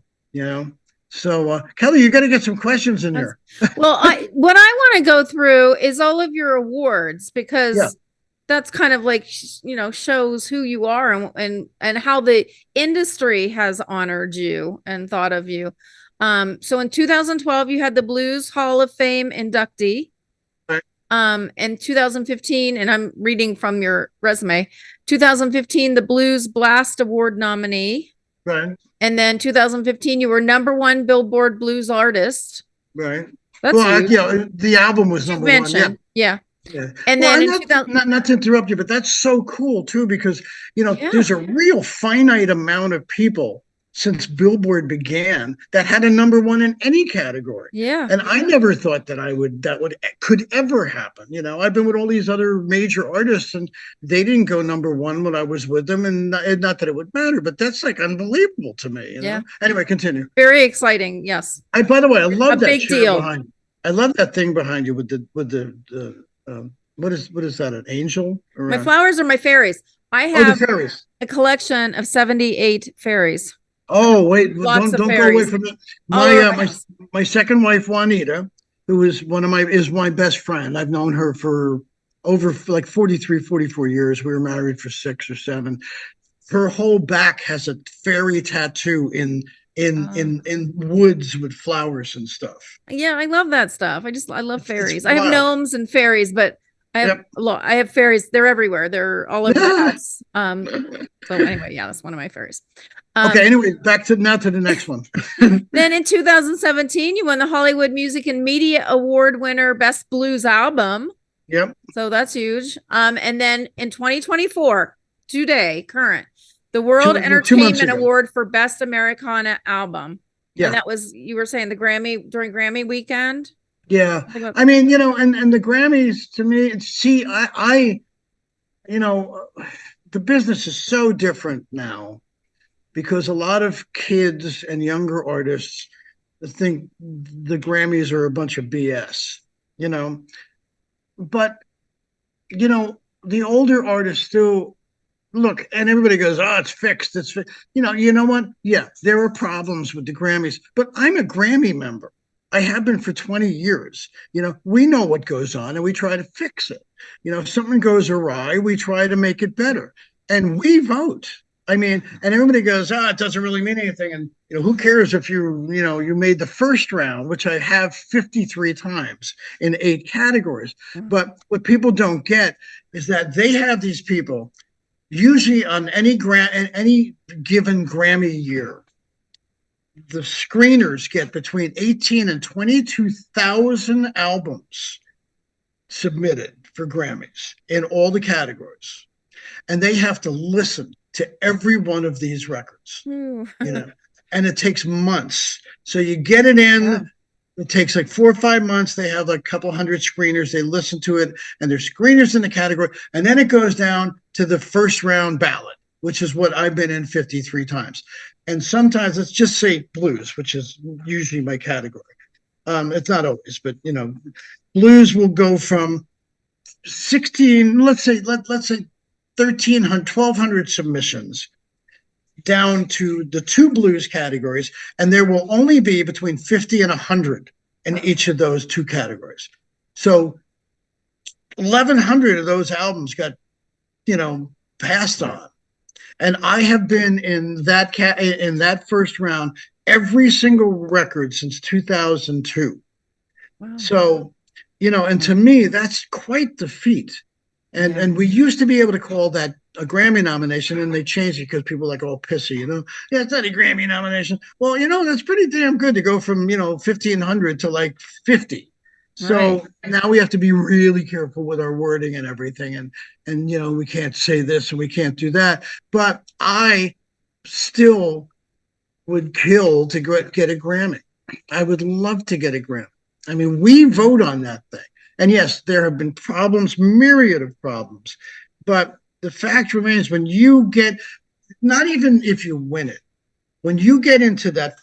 Speaker 3: So Kelly, you got to get some questions in here.
Speaker 1: Well, what I want to go through is all of your awards, because that's kind of like, shows who you are and how the industry has honored you and thought of you. So in 2012, you had the Blues Hall of Fame inductee. In 2015, and I'm reading from your resume, 2015, the Blues Blast Award nominee.
Speaker 3: Right.
Speaker 1: And then 2015, you were #1 Billboard Blues Artist.
Speaker 3: Right.
Speaker 1: That's
Speaker 3: Well,
Speaker 1: huge.
Speaker 3: yeah, the album was
Speaker 1: You've
Speaker 3: #1. Yeah.
Speaker 1: mentioned. Yeah.
Speaker 3: Yeah.
Speaker 1: And
Speaker 3: Well,
Speaker 1: then
Speaker 3: and
Speaker 1: in
Speaker 3: that's
Speaker 1: 2000,
Speaker 3: not to interrupt you, but that's so cool too, because
Speaker 1: yeah.
Speaker 3: there's a real finite amount of people since Billboard began that had a #1 in any category.
Speaker 1: Yeah.
Speaker 3: And I never thought that could ever happen. I've been with all these other major artists and they didn't go #1 when I was with them, and not that it would matter, but that's like unbelievable to me.
Speaker 1: Yeah.
Speaker 3: Anyway, continue.
Speaker 1: Very exciting. Yes.
Speaker 3: By the way, I
Speaker 1: A
Speaker 3: love that
Speaker 1: big
Speaker 3: chair
Speaker 1: deal.
Speaker 3: behind you. I love that thing behind you with the what is that, an angel or
Speaker 1: My flowers are my fairies. I
Speaker 3: the
Speaker 1: have
Speaker 3: fairies?
Speaker 1: a collection of 78 fairies.
Speaker 3: Oh wait,
Speaker 1: Lots of
Speaker 3: don't go away
Speaker 1: fairies
Speaker 3: from it.
Speaker 1: all
Speaker 3: My
Speaker 1: over my
Speaker 3: my
Speaker 1: house.
Speaker 3: my second wife Juanita, who is my best friend. I've known her for over like 43, 44 years. We were married for 6 or 7. Her whole back has a fairy tattoo in woods with flowers and stuff.
Speaker 1: Yeah, I love that stuff. I love
Speaker 3: It's
Speaker 1: fairies. I have
Speaker 3: wild.
Speaker 1: gnomes and fairies, but
Speaker 3: Yep.
Speaker 1: I have fairies. They're everywhere. They're all over the house. So anyway, yeah, that's one of my fairies.
Speaker 3: Okay, anyway, back to the next one.
Speaker 1: Then in 2017, you won the Hollywood Music and Media Award winner Best Blues Album.
Speaker 3: Yep.
Speaker 1: So that's huge. And then in 2024, today, current, the World
Speaker 3: 2 months
Speaker 1: Entertainment
Speaker 3: ago.
Speaker 1: Award for Best Americana Album.
Speaker 3: Yeah.
Speaker 1: And that was, you were saying, during Grammy weekend?
Speaker 3: Yeah. I mean, and the Grammys to me, the business is so different now because a lot of kids and younger artists think the Grammys are a bunch of BS, but the older artists still look, and everybody goes, "Oh, it's fixed. It's fixed." You know what? Yeah, there are problems with the Grammys, but I'm a Grammy member. I have been for 20 years. We know what goes on and we try to fix it. If something goes awry, we try to make it better. And we vote. I mean, and everybody goes, it doesn't really mean anything. And, who cares if you made the first round, which I have 53 times in 8 categories. But what people don't get is that they have these people usually on any given Grammy year. The screeners get between 18 and 22,000 albums submitted for Grammys in all the categories. And they have to listen to every one of these records, and it takes months. So you get it in, yeah. It takes like 4 or 5 months. They have like a couple hundred screeners. They listen to it and there's screeners in the category. And then it goes down to the first round ballot, which is what I've been in 53 times. And sometimes let's just say blues, which is usually my category. It's not always, but blues will go from 16, let's say 1,300, 1,200 submissions down to the 2 blues categories, and there will only be between 50 and 100 in each of those 2 categories. So 1,100 of those albums got, passed on. And I have been in that first round every single record since 2002. Wow. So, and to me, that's quite the feat. And we used to be able to call that a Grammy nomination, and they changed it because people are like all pissy, Yeah, it's not a Grammy nomination. Well, that's pretty damn good to go from, 1,500 to like 50. So now we have to be really careful with our wording and everything. And we can't say this and we can't do that. But I still would kill to get a Grammy. I would love to get a Grammy. I mean, we vote on that thing. And yes, there have been problems, myriad of problems. But the fact remains, when you get, not even if you win it, when you get into that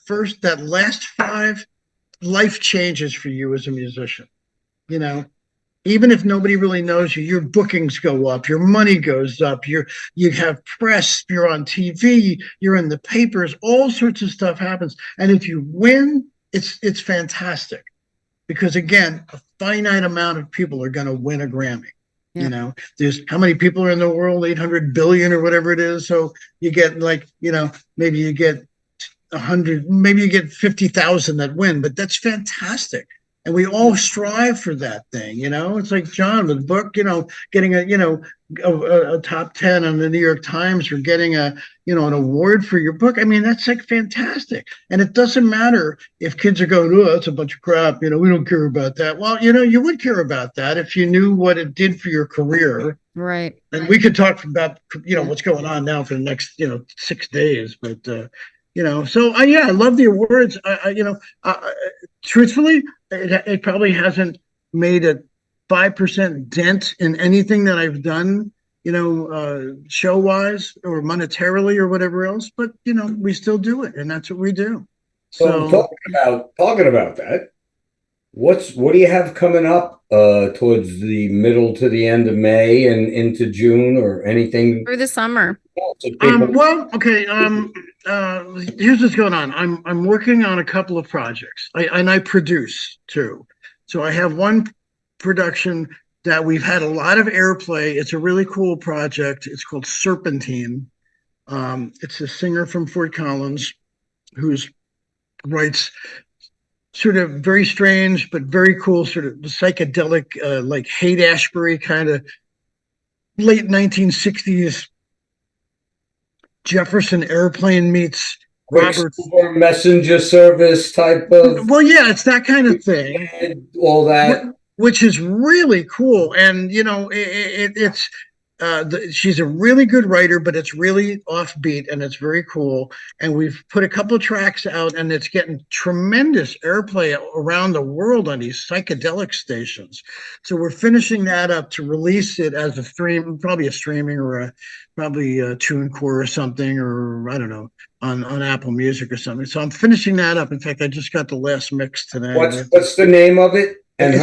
Speaker 3: last 5, life changes for you as a musician. Even if nobody really knows you, your bookings go up, your money goes up, you have press, you're on TV, you're in the papers, all sorts of stuff happens. And if you win, it's fantastic. Because again, a finite amount of people are going to win a Grammy. Yeah. There's how many people are in the world? 800 billion or whatever it is. So you get maybe you get 100, maybe you get 50,000 that win, but that's fantastic. and we all strive for that thing. It's like John with book, getting a top 10 on the New York Times, or getting an award for your book. I mean, that's like fantastic. And it doesn't matter if kids are going, oh, that's a bunch of crap, we don't care about that. Well, you would care about that if you knew what it did for your career.
Speaker 1: Right.
Speaker 3: And we could talk about what's going on now for the next 6 days, but so I love the awards. Truthfully, it probably hasn't made a 5% dent in anything that I've done, show wise or monetarily or whatever else. But we still do it, and that's what we do.
Speaker 2: So talking about that, what do you have coming up towards the middle to the end of May and into June, or anything
Speaker 1: Through the summer?
Speaker 3: Well, okay. Here's what's going on. I'm working on a couple of projects. I produce too. So I have one production that we've had a lot of airplay. It's a really cool project. It's called Serpentine. It's a singer from Fort Collins who's writes sort of very strange but very cool, sort of psychedelic, like Haight-Ashbury kind of late 1960s Jefferson Airplane meets Robert
Speaker 2: messenger service type of.
Speaker 3: Well, yeah, it's that kind of thing.
Speaker 2: All that,
Speaker 3: which is really cool, and it's she's a really good writer, but it's really offbeat and it's very cool. And we've put a couple of tracks out, and it's getting tremendous airplay around the world on these psychedelic stations. So we're finishing that up to release it as a stream, probably a streaming, or probably a TuneCore or something, or I don't know, on Apple Music or something. So I'm finishing that up. In fact, I just got the last mix today.
Speaker 2: What's the name of it?
Speaker 3: And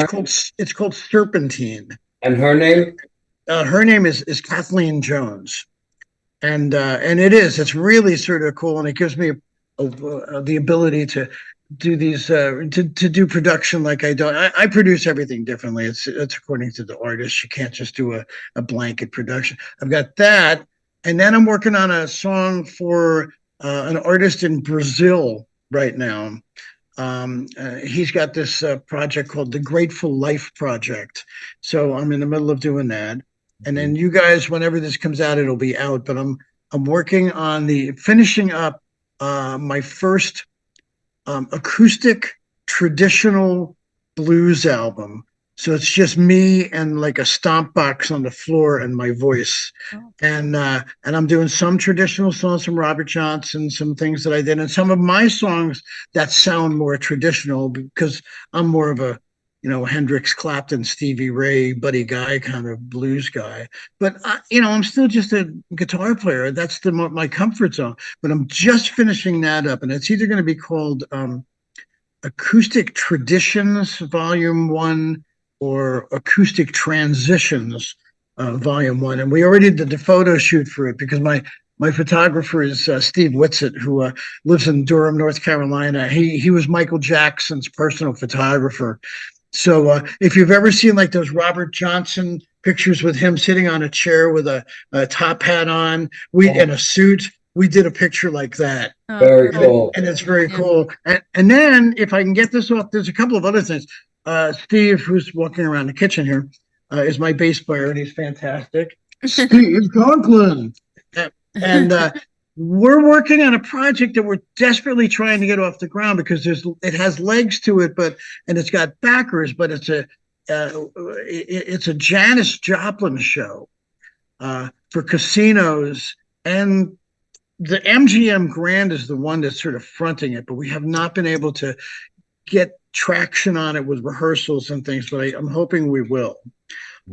Speaker 3: it's called Serpentine.
Speaker 2: And her name?
Speaker 3: Her name is Kathleen Jones, and it's really sort of cool, and it gives me the ability to do these to do production like I do. I produce everything differently. It's according to the artist. You can't just do a blanket production. I've got that, and then I'm working on a song for an artist in Brazil right now. He's got this project called the Grateful Life Project. So I'm in the middle of doing that. And then you guys, whenever this comes out, it'll be out. But I'm working on finishing up my first acoustic traditional blues album. So it's just me and like a stomp box on the floor and my voice. Oh. And I'm doing some traditional songs from Robert Johnson, some things that I did, and some of my songs that sound more traditional because I'm more of a Hendrix, Clapton, Stevie Ray, Buddy Guy kind of blues guy. But I'm still just a guitar player. That's my comfort zone. But I'm just finishing that up, and it's either going to be called Acoustic Traditions Volume 1 or Acoustic Transitions Volume 1. And we already did the photo shoot for it because my photographer is Steve Whitsitt, who lives in Durham, North Carolina. He was Michael Jackson's personal photographer. So if you've ever seen like those Robert Johnson pictures with him sitting on a chair with a top hat on, and a suit, we did a picture like that.
Speaker 1: Oh,
Speaker 2: very cool.
Speaker 3: And it's very cool. And then if I can get this off, there's a couple of other things. Steve, who's walking around the kitchen here, is my bass player, and he's fantastic. Steve Conklin. And we're working on a project that we're desperately trying to get off the ground because it has legs to it, and it's got backers, but it's a Janis Joplin show for casinos, and the MGM Grand is the one that's sort of fronting it, but we have not been able to get traction on it with rehearsals and things, but I'm hoping we will.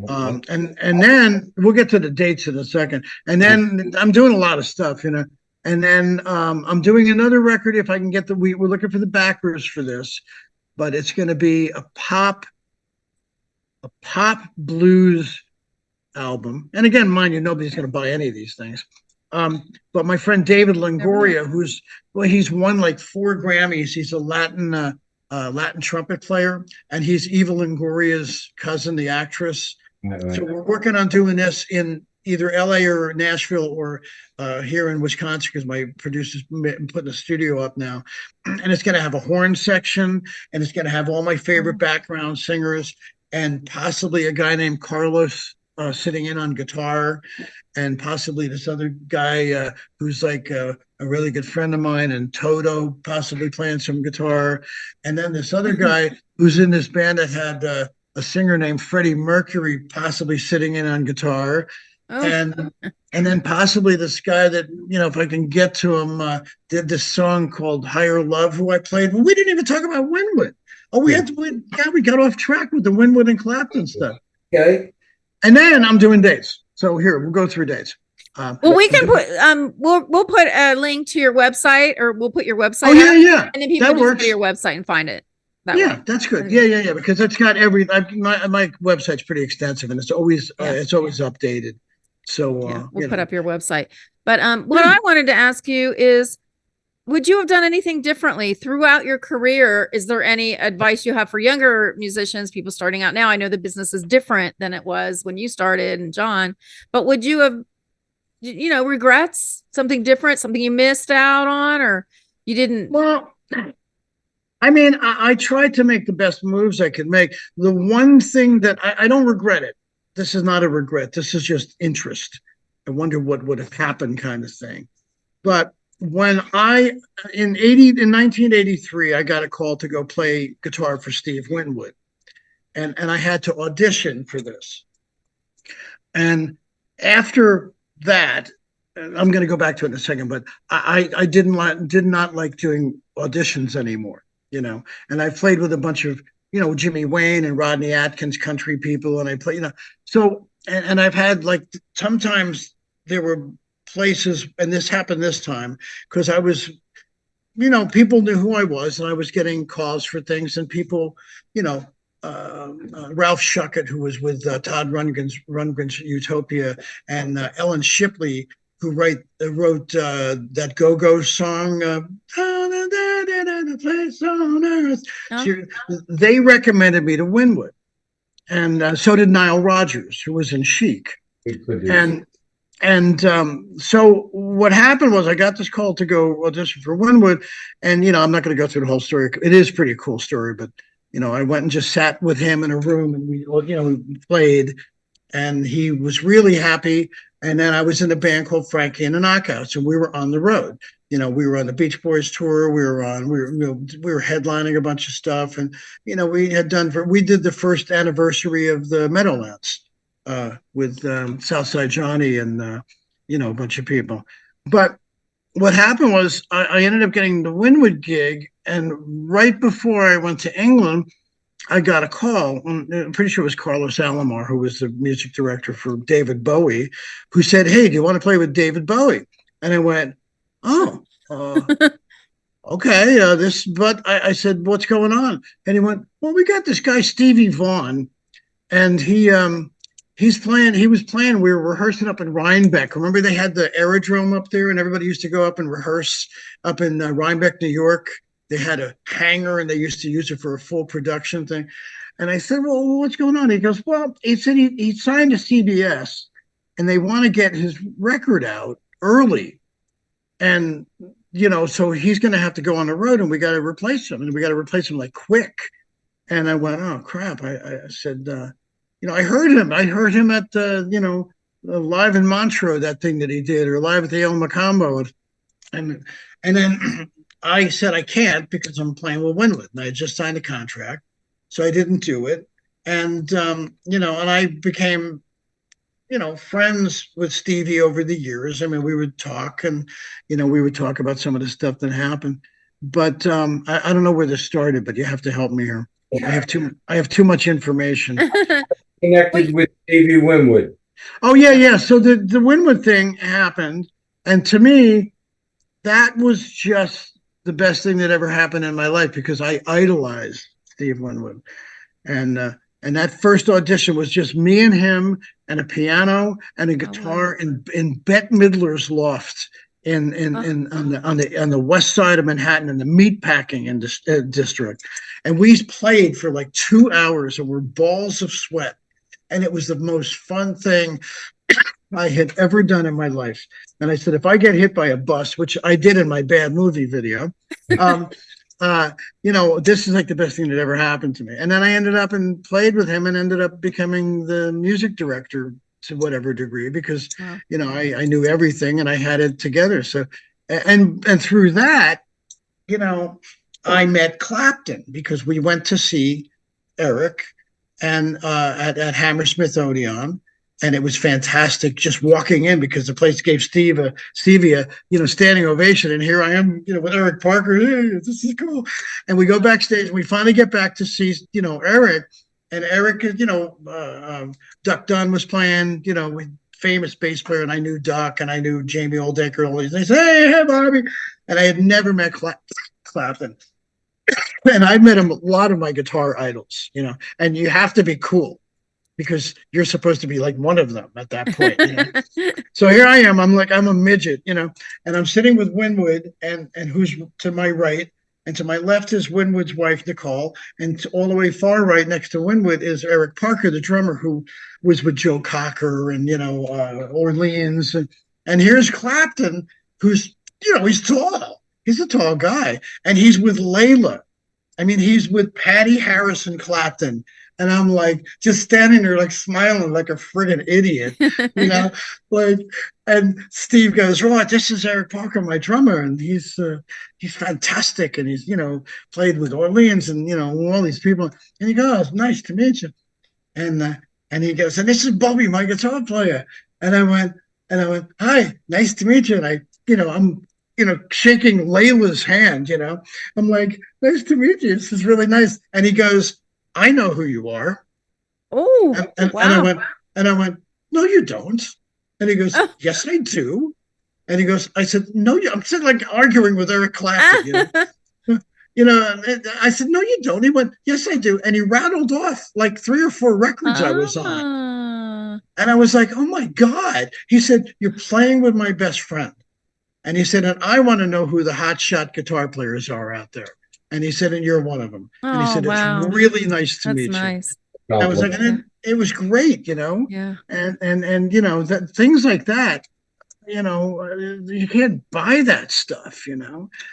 Speaker 3: And then we'll get to the dates in a second. And then I'm doing a lot of stuff, and then I'm doing another record if I can get we're looking for the backers for this, but it's going to be a pop blues album. And again, mind you, nobody's going to buy any of these things. But my friend David Longoria, he's won like 4 Grammys. He's a Latin trumpet player, and he's Eva Longoria's cousin, the actress. Right. So we're working on doing this in either LA or Nashville or here in Wisconsin, because my producer's putting a studio up now. And it's going to have a horn section, and it's going to have all my favorite background singers, and possibly a guy named Carlos sitting in on guitar, and possibly this other guy who's like a really good friend of mine, and Toto possibly playing some guitar. And then this other guy who's in this band that had a singer named Freddie Mercury possibly sitting in on guitar.
Speaker 1: Oh.
Speaker 3: And then possibly this guy that, if I can get to him, did this song called Higher Love, who I played. Well, we didn't even talk about Winwood. Oh, we got off track with the Winwood and Clapton stuff.
Speaker 2: Okay.
Speaker 3: And then I'm doing dates. So here, we'll go through dates.
Speaker 1: Well, we can put we'll put a link to your website, or we'll put your website.
Speaker 3: Oh yeah.
Speaker 1: And then people can just go to your website and find it.
Speaker 3: Yeah, that's good. Yeah. Because it's got my website's pretty extensive, and it's always updated. So
Speaker 1: we'll put up your website. But what I wanted to ask you is, would you have done anything differently throughout your career? Is there any advice you have for younger musicians, people starting out now? I know the business is different than it was when you started, and Jon, but would you have, regrets, something different, something you missed out on, or you didn't?
Speaker 3: Well, I mean, I tried to make the best moves I could make. The one thing that I don't regret it. This is not a regret. This is just interest. I wonder what would have happened, kind of thing. But when in 1983, I got a call to go play guitar for Steve Winwood, and I had to audition for this. And after that, I'm going to go back to it in a second, but I did not like doing auditions anymore, and I played with a bunch of, Jimmy Wayne and Rodney Atkins country people. And I play, so, and I've had sometimes there were places, and this happened this time, because I was, people knew who I was, and I was getting calls for things, and people, Ralph Schuckett, who was with Todd Rundgren's Utopia, and Ellen Shipley, who wrote that Go-Go song, Place on Earth. They recommended me to Winwood, and so did Nile Rodgers, who was in Chic. And so what happened was I got this call to go audition for Winwood, and I'm not going to go through the whole story. It is a pretty cool story, but I went and just sat with him in a room, and we played, and he was really happy. And then I was in a band called Frankie and the Knockouts, and we were on the road. We were on the Beach Boys tour. We were headlining a bunch of stuff, and we did the first anniversary of the Meadowlands with Southside Johnny and a bunch of people. But what happened was I ended up getting the Winwood gig, and right before I went to England, I got a call. I'm pretty sure it was Carlos Alomar, who was the music director for David Bowie, who said, "Hey, do you want to play with David Bowie?" And I went, "Oh, okay." But I said, "What's going on?" And he went, "Well, we got this guy Stevie Vaughan, and he was playing. We were rehearsing up in Rhinebeck. Remember, they had the aerodrome up there, and everybody used to go up and rehearse up in Rhinebeck, New York. They had a hangar, and they used to use it for a full production thing." And I said, "Well, what's going on?" He goes, "Well," he said, he signed to CBS, and they want to get his record out early. And, so he's going to have to go on the road, and we got to replace him. And we got to replace him quick. And I went, "Oh, crap." I said, I heard him. I heard him at, live in Montreux, that thing that he did, or live at the El Macambo. And then I said I can't, because I'm playing with Winwood, and I had just signed a contract, so I didn't do it. And and I became, friends with Stevie over the years. I mean, we would talk, and we would talk about some of the stuff that happened. But I don't know where this started, but you have to help me here. I have too much information.
Speaker 2: Connected with Stevie Winwood.
Speaker 3: Oh yeah. So the Winwood thing happened, and to me, that was just the best thing that ever happened in my life, because I idolized Steve Winwood. And that first audition was just me and him, and a piano and a guitar in Bette Midler's loft on the west side of Manhattan, in the meatpacking district. And we played for 2 hours, and we're balls of sweat. And it was the most fun thing I had ever done in my life. And I said, if I get hit by a bus, which I did in my bad movie video, um, this is like the best thing that ever happened to me. And then I ended up and played with him and ended up becoming the music director to whatever degree because,
Speaker 1: Wow.
Speaker 3: I knew everything and I had it together. So, and through that, I met Clapton because we went to see Eric and at Hammersmith Odeon, and it was fantastic just walking in because the place gave Stevie a standing ovation, and here I am, with Eric Parker. Hey, this is cool, and we go backstage, and we finally get back to see Eric, and Eric, Duck Dunn was playing, with famous bass player, and I knew Duck, and I knew Jamie Oldaker, and they say, hey, Bobby, and I had never met Clapton. And I met a lot of my guitar idols, and you have to be cool because you're supposed to be like one of them at that point. So here I am. I'm a midget, and I'm sitting with Winwood and who's to my right, and to my left is Winwood's wife, Nicole, and all the way far right next to Winwood is Eric Parker, the drummer who was with Joe Cocker and, Orleans. And here's Clapton, who's, he's tall. He's a tall guy. And he's with Layla. I mean, he's with Patty Harrison Clapton. And I'm like just standing there, like smiling like a friggin' idiot, and Steve goes, right, this is Eric Parker, my drummer. And he's fantastic. And he's, played with Orleans and, all these people. And he goes, nice to meet you. And he goes, and this is Bobby, my guitar player. And I went, hi, nice to meet you. And I'm shaking Layla's hand, I'm like, nice to meet you. This is really nice. And he goes, I know who you are.
Speaker 1: Oh, wow.
Speaker 3: And I went, no, you don't. And he goes, yes, I do. And he goes, I said, no, I'm sitting like arguing with Eric Clapton, I said, no, you don't. He went, yes, I do. And he rattled off like 3 or 4 records I was on. And I was like, oh my God. He said, you're playing with my best friend. And he said, and I want to know who the hotshot guitar players are out there. And he said, and you're one of them. And he said,
Speaker 1: wow.
Speaker 3: it's really nice to meet
Speaker 1: nice.
Speaker 3: you. I was like, and it was great,
Speaker 1: Yeah.
Speaker 3: And that things like that, you can't buy that stuff, and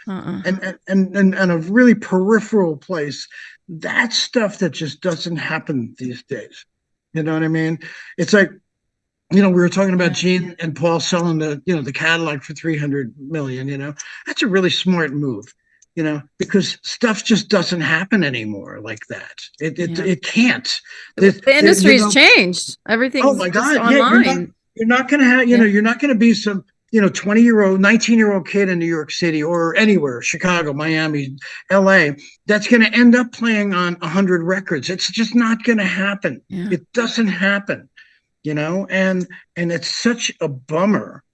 Speaker 3: a really peripheral place, that stuff that just doesn't happen these days. You know what I mean? It's like, we were talking about Gene and Paul selling the catalog for 300 million, that's a really smart move, because stuff just doesn't happen anymore like that. It can't.
Speaker 1: The industry's changed. Everything's
Speaker 3: oh my God,
Speaker 1: online.
Speaker 3: You're not going to have, you're not going to be some, 20-year-old, 19-year-old kid in New York City or anywhere, Chicago, Miami, LA, that's going to end up playing on 100 records. It's just not going to happen.
Speaker 1: Yeah.
Speaker 3: It doesn't happen, and it's such a bummer.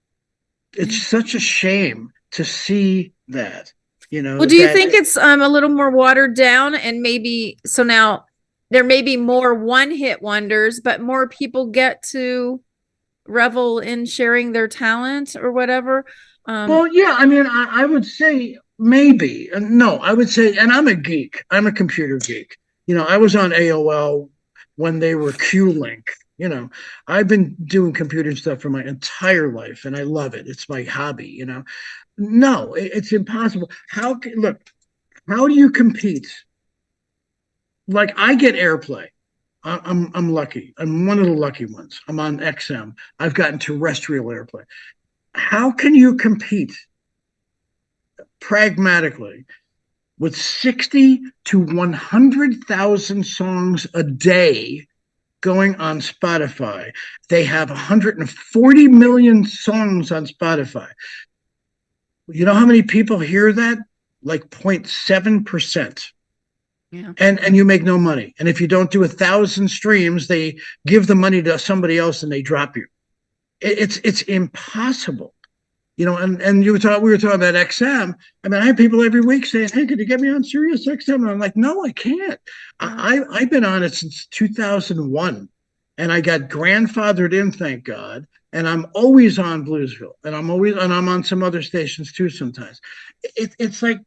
Speaker 3: It's such a shame to see that,
Speaker 1: Well, do you think it's a little more watered down, and maybe so now there may be more one-hit wonders, but more people get to revel in sharing their talent or whatever?
Speaker 3: Well, yeah, I mean, I would say maybe. No, I would say, and I'm a geek. I'm a computer geek. I was on AOL when they were Q-Link. I've been doing computer stuff for my entire life, and I love it. It's my hobby. No, it's impossible. How do you compete? Like, I get airplay. I'm lucky. I'm one of the lucky ones. I'm on XM. I've gotten terrestrial airplay. How can you compete pragmatically with 60 to 100,000 songs a day going on Spotify? They have 140 million songs on Spotify. You know how many people hear that? Like 0.7%.
Speaker 1: Yeah.
Speaker 3: And you make no money. And if you don't do 1,000 streams, they give the money to somebody else and they drop you. It's impossible. And we were talking about XM. I mean, I have people every week saying, hey, could you get me on Sirius XM? And I'm like, no, I can't. I've been on it since 2001. And I got grandfathered in, thank God. And I'm always on Bluesville. And I'm on some other stations too sometimes. It's like,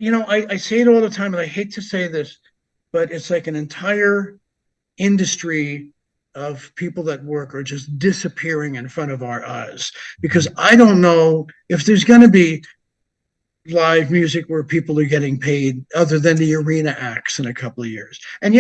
Speaker 3: I say it all the time, and I hate to say this, but it's like an entire industry of people that work are just disappearing in front of our eyes, because I don't know if there's going to be live music where people are getting paid other than the arena acts in a couple of years. And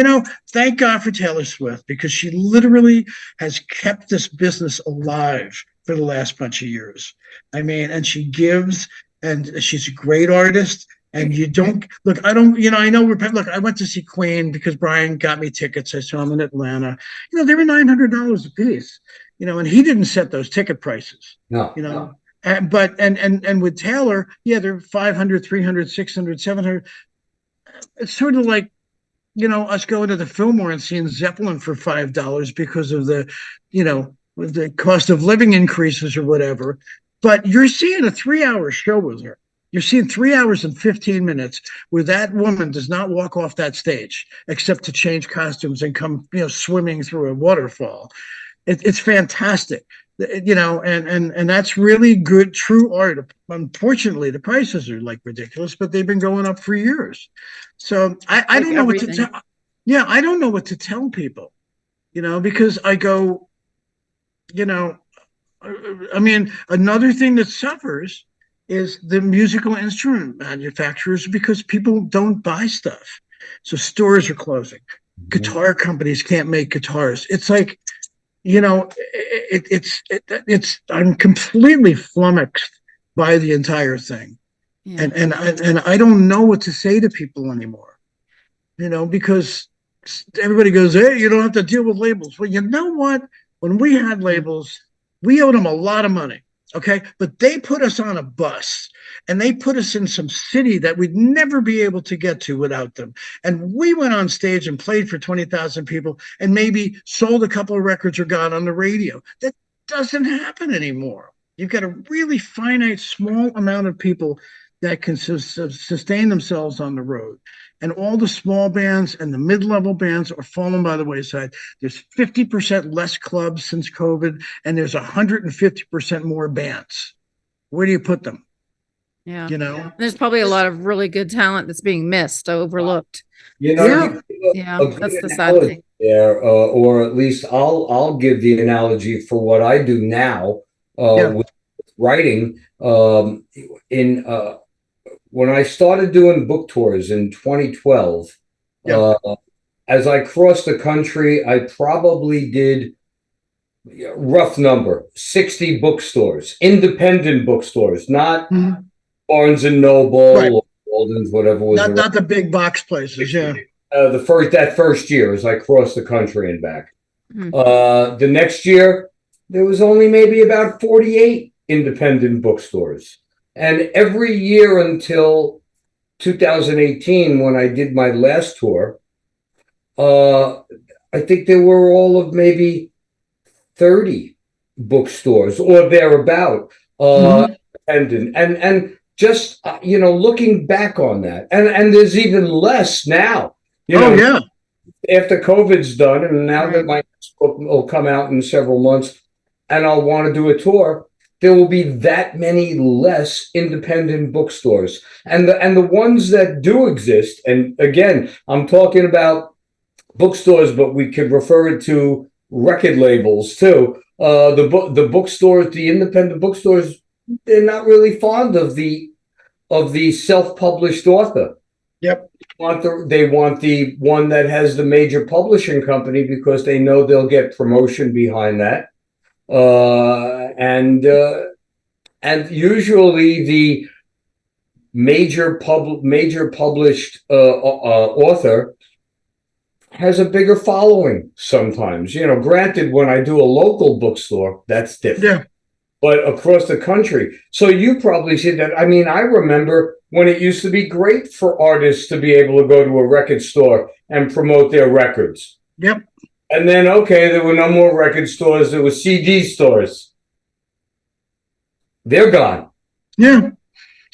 Speaker 3: thank God for Taylor Swift, because she literally has kept this business alive for the last bunch of years. I mean, and she gives, and she's a great artist. And you don't look, I don't, I know look, I went to see Queen because Brian got me tickets. I saw him in Atlanta. They were $900 a piece, and he didn't set those ticket prices.
Speaker 2: No.
Speaker 3: But with Taylor, yeah, they're 500, 300, 600, 700. It's sort of like, us going to the Fillmore and seeing Zeppelin for $5 because of the cost of living increases or whatever. But you're seeing a 3-hour show with her. You're seeing 3 hours and 15 minutes where that woman does not walk off that stage except to change costumes and come, swimming through a waterfall. It's fantastic. And that's really good, true art. Unfortunately, the prices are like ridiculous, but they've been going up for years. So I don't know what to tell. Yeah, I don't know what to tell people, because I go, I mean, another thing that suffers is the musical instrument manufacturers, because people don't buy stuff. So stores are closing. Guitar companies can't make guitars. It's like, I'm completely flummoxed by the entire thing. Yeah. And I don't know what to say to people anymore, because everybody goes, hey, you don't have to deal with labels. Well, you know what? When we had labels, we owed them a lot of money. Okay. But they put us on a bus and they put us in some city that we'd never be able to get to without them. And we went on stage and played for 20,000 people and maybe sold a couple of records or got on the radio. That doesn't happen anymore. You've got a really finite, small amount of people that can sustain themselves on the road. And all the small bands and the mid-level bands are falling by the wayside. There's 50% less clubs since COVID, and there's 150% more bands. Where do you put them?
Speaker 1: Yeah. There's probably a lot of really good talent that's being missed, overlooked.
Speaker 2: Yeah,
Speaker 1: that's the sad thing.
Speaker 2: There, or at least I'll give the analogy for what I do now with writing. When I started doing book tours in 2012, as I crossed the country, I probably did, rough number, 60 bookstores, independent bookstores, not Barnes and Noble, right, or Walden's, whatever was
Speaker 3: not the big box places. Yeah.
Speaker 2: That first year, as I crossed the country and back. The next year, there was only maybe about 48 independent bookstores. And every year until 2018, when I did my last tour, I think there were all of maybe 30 bookstores or thereabout, independent. And just, looking back on that, and there's even less now, after COVID's done, and now that my next book will come out in several months, and I'll want to do a tour, there will be that many less independent bookstores. And the ones that do exist, and again, I'm talking about bookstores, but we could refer it to record labels too. The bookstores, the independent bookstores, they're not really fond of the self-published author.
Speaker 3: Yep.
Speaker 2: They want the one that has the major publishing company, because they know they'll get promotion behind that. And usually the major published author has a bigger following sometimes. Granted, when I do a local bookstore, that's different. Yeah. But across the country. So you probably see that. I mean, I remember when it used to be great for artists to be able to go to a record store and promote their records.
Speaker 3: Yep.
Speaker 2: And then, there were no more record stores. There were CD stores. They're gone.
Speaker 3: Yeah.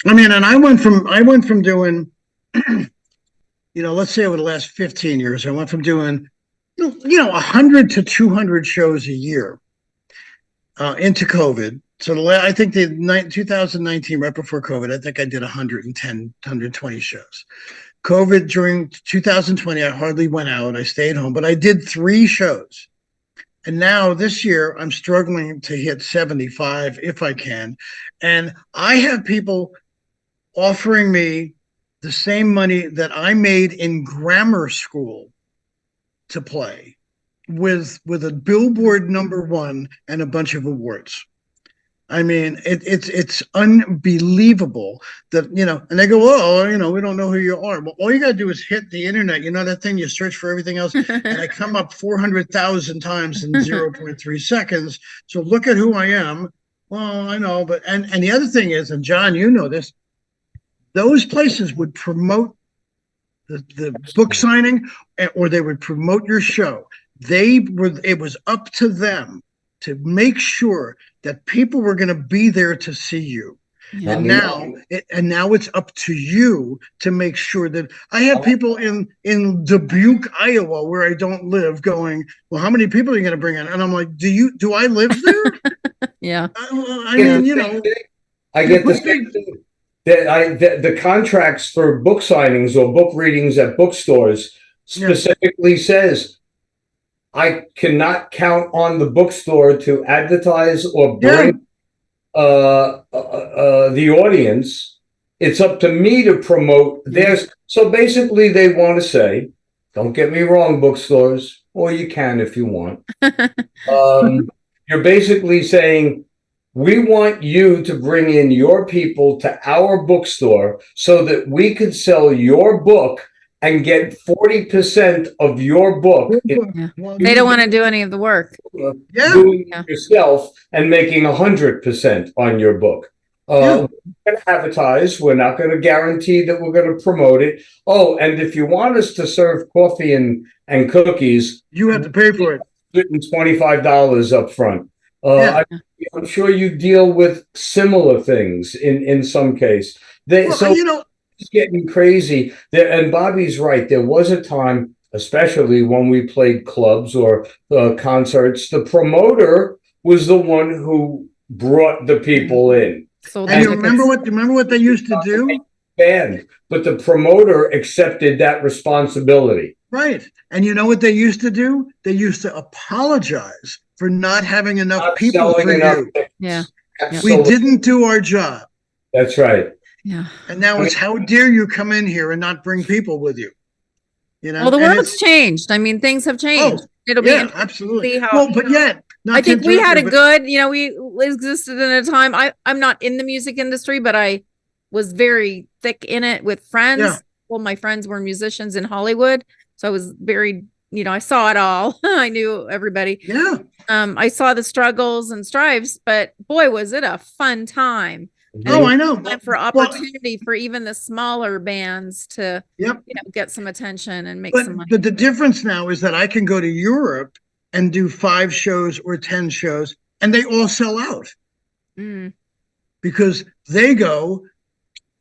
Speaker 3: I mean, and I went from doing, let's say over the last 15 years, I went from doing, 100 to 200 shows a year into COVID. So I think 2019, right before COVID, I think I did 110, 120 shows. COVID during 2020, I hardly went out. I stayed home, but I did 3 shows And now this year, I'm struggling to hit 75 if I can. And I have people offering me the same money that I made in grammar school to play with a Billboard #1 and a bunch of awards. I mean, it's unbelievable that, and they go, oh, we don't know who you are. Well, all you got to do is hit the internet. You know that thing, you search for everything else, and I come up 400,000 times in 0.3 seconds. So look at who I am. Well, I know, but, and the other thing is, and John, you know this, those places would promote the book signing, or they would promote your show. It was up to them to make sure that people were going to be there to see you. Yeah. And now it's up to you to make sure that I have people in Dubuque, Iowa, where I don't live, going, well, how many people are you going to bring in? And I'm like, do I live there?
Speaker 1: Yeah.
Speaker 3: I mean,
Speaker 2: I get the same thing. The contracts for book signings or book readings at bookstores specifically says I cannot count on the bookstore to advertise or bring the audience. It's up to me to promote theirs. So basically they want to say, don't get me wrong, bookstores, or you can if you want. You're basically saying, we want you to bring in your people to our bookstore so that we could sell your book and get 40% of your book.
Speaker 1: They don't want to do any of the work.
Speaker 2: Doing it yourself and making 100% on your book. We're going to advertise. We're not going to guarantee that we're going to promote it. Oh, and if you want us to serve coffee and cookies,
Speaker 3: you have to pay for it.
Speaker 2: $25 up front. I'm sure you deal with similar things in some case. It's getting crazy there, and Bobby's right. There was a time, especially when we played clubs or concerts, the promoter was the one who brought the people in.
Speaker 3: And you remember what they used to do?
Speaker 2: Band, but the promoter accepted that responsibility.
Speaker 3: Right. And you know what they used to do? They used to apologize for not having enough people for you.
Speaker 1: Yeah.
Speaker 3: We didn't do our job.
Speaker 2: That's right.
Speaker 1: Yeah.
Speaker 3: And now it's, how dare you come in here and not bring people with you?
Speaker 1: Well, the world's changed. I mean, things have changed. It'll be
Speaker 3: absolutely. But yet,
Speaker 1: I think we had a good, we existed in a time. I'm not in the music industry, but I was very thick in it with friends. Yeah. Well, my friends were musicians in Hollywood. So I was very, I saw it all. I knew everybody.
Speaker 3: Yeah.
Speaker 1: I saw the struggles and strives, but boy, was it a fun time.
Speaker 3: Oh, I know.
Speaker 1: For opportunity for even the smaller bands to get some attention and make some money.
Speaker 3: But the difference now is that I can go to Europe and do 5 shows or 10 shows, and they all sell out. Because they go,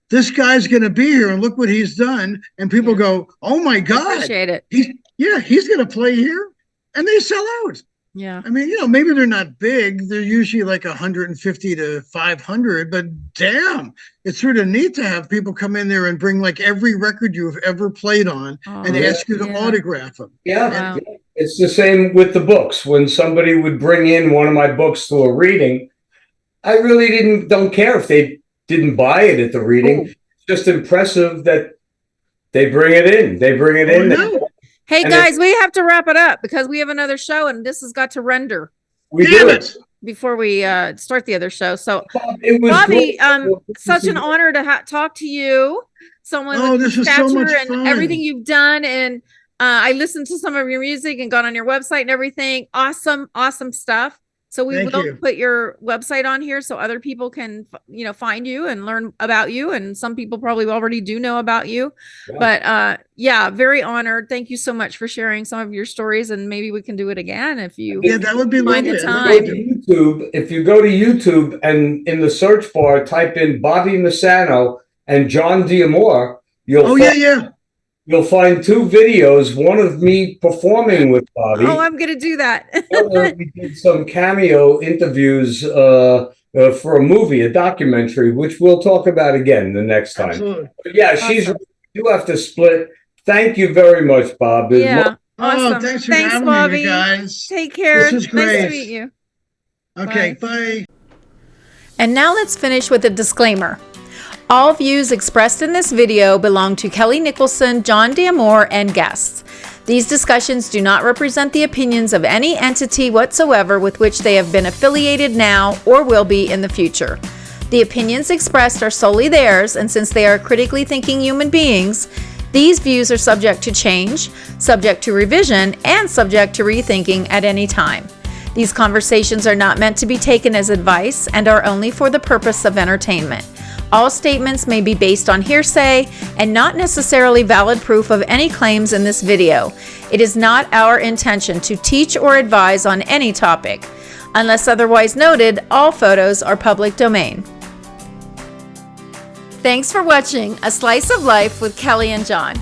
Speaker 3: this guy's going to be here, and look what he's done. And people go, oh my God.
Speaker 1: I appreciate it.
Speaker 3: He's going to play here, and they sell out.
Speaker 1: Yeah.
Speaker 3: I mean, maybe they're not big. They're usually like 150 to 500, but damn, it's sort of neat to have people come in there and bring like every record you've ever played on and ask you to autograph them.
Speaker 2: Yeah. Wow. It's the same with the books. When somebody would bring in one of my books to a reading, I really don't care if they didn't buy it at the reading. It's just impressive that they bring it in. They bring it in.
Speaker 1: Hey guys, we have to wrap it up because we have another show and this has got to render.
Speaker 2: We do it
Speaker 1: before we start the other show. So, Bobby, such an honor to talk to you. Someone with stature and everything you've done, and I listened to some of your music and got on your website and everything. Awesome stuff. So we will put your website on here so other people can, find you and learn about you. And some people probably already do know about you. Yeah. But very honored. Thank you so much for sharing some of your stories. And maybe we can do it again if you
Speaker 3: that would be
Speaker 1: find
Speaker 3: lovely.
Speaker 1: the time.
Speaker 2: If you go to YouTube and in the search bar type in Bobby Messano and John D'Amore, you'll find 2 videos, one of me performing with Bobby.
Speaker 1: Oh, I'm going to do that.
Speaker 2: We did some cameo interviews for a movie, a documentary, which we'll talk about again the next time.
Speaker 3: Absolutely.
Speaker 2: But you have to split. Thank you very much, Bob.
Speaker 1: Awesome.
Speaker 3: Oh, thanks for
Speaker 1: Thanks,
Speaker 3: having
Speaker 1: Bobby.
Speaker 3: me, you guys.
Speaker 1: Take care.
Speaker 3: This was
Speaker 1: Nice to
Speaker 3: great.
Speaker 1: meet you.
Speaker 3: Okay, bye.
Speaker 1: And now let's finish with a disclaimer. All views expressed in this video belong to Kellie Nicholson, John D'Amore, and guests. These discussions do not represent the opinions of any entity whatsoever with which they have been affiliated now or will be in the future. The opinions expressed are solely theirs, and since they are critically thinking human beings, these views are subject to change, subject to revision, and subject to rethinking at any time. These conversations are not meant to be taken as advice and are only for the purpose of entertainment. All statements may be based on hearsay and not necessarily valid proof of any claims in this video. It is not our intention to teach or advise on any topic. Unless otherwise noted, all photos are public domain. Thanks for watching A Slice of Life with Kellie and John.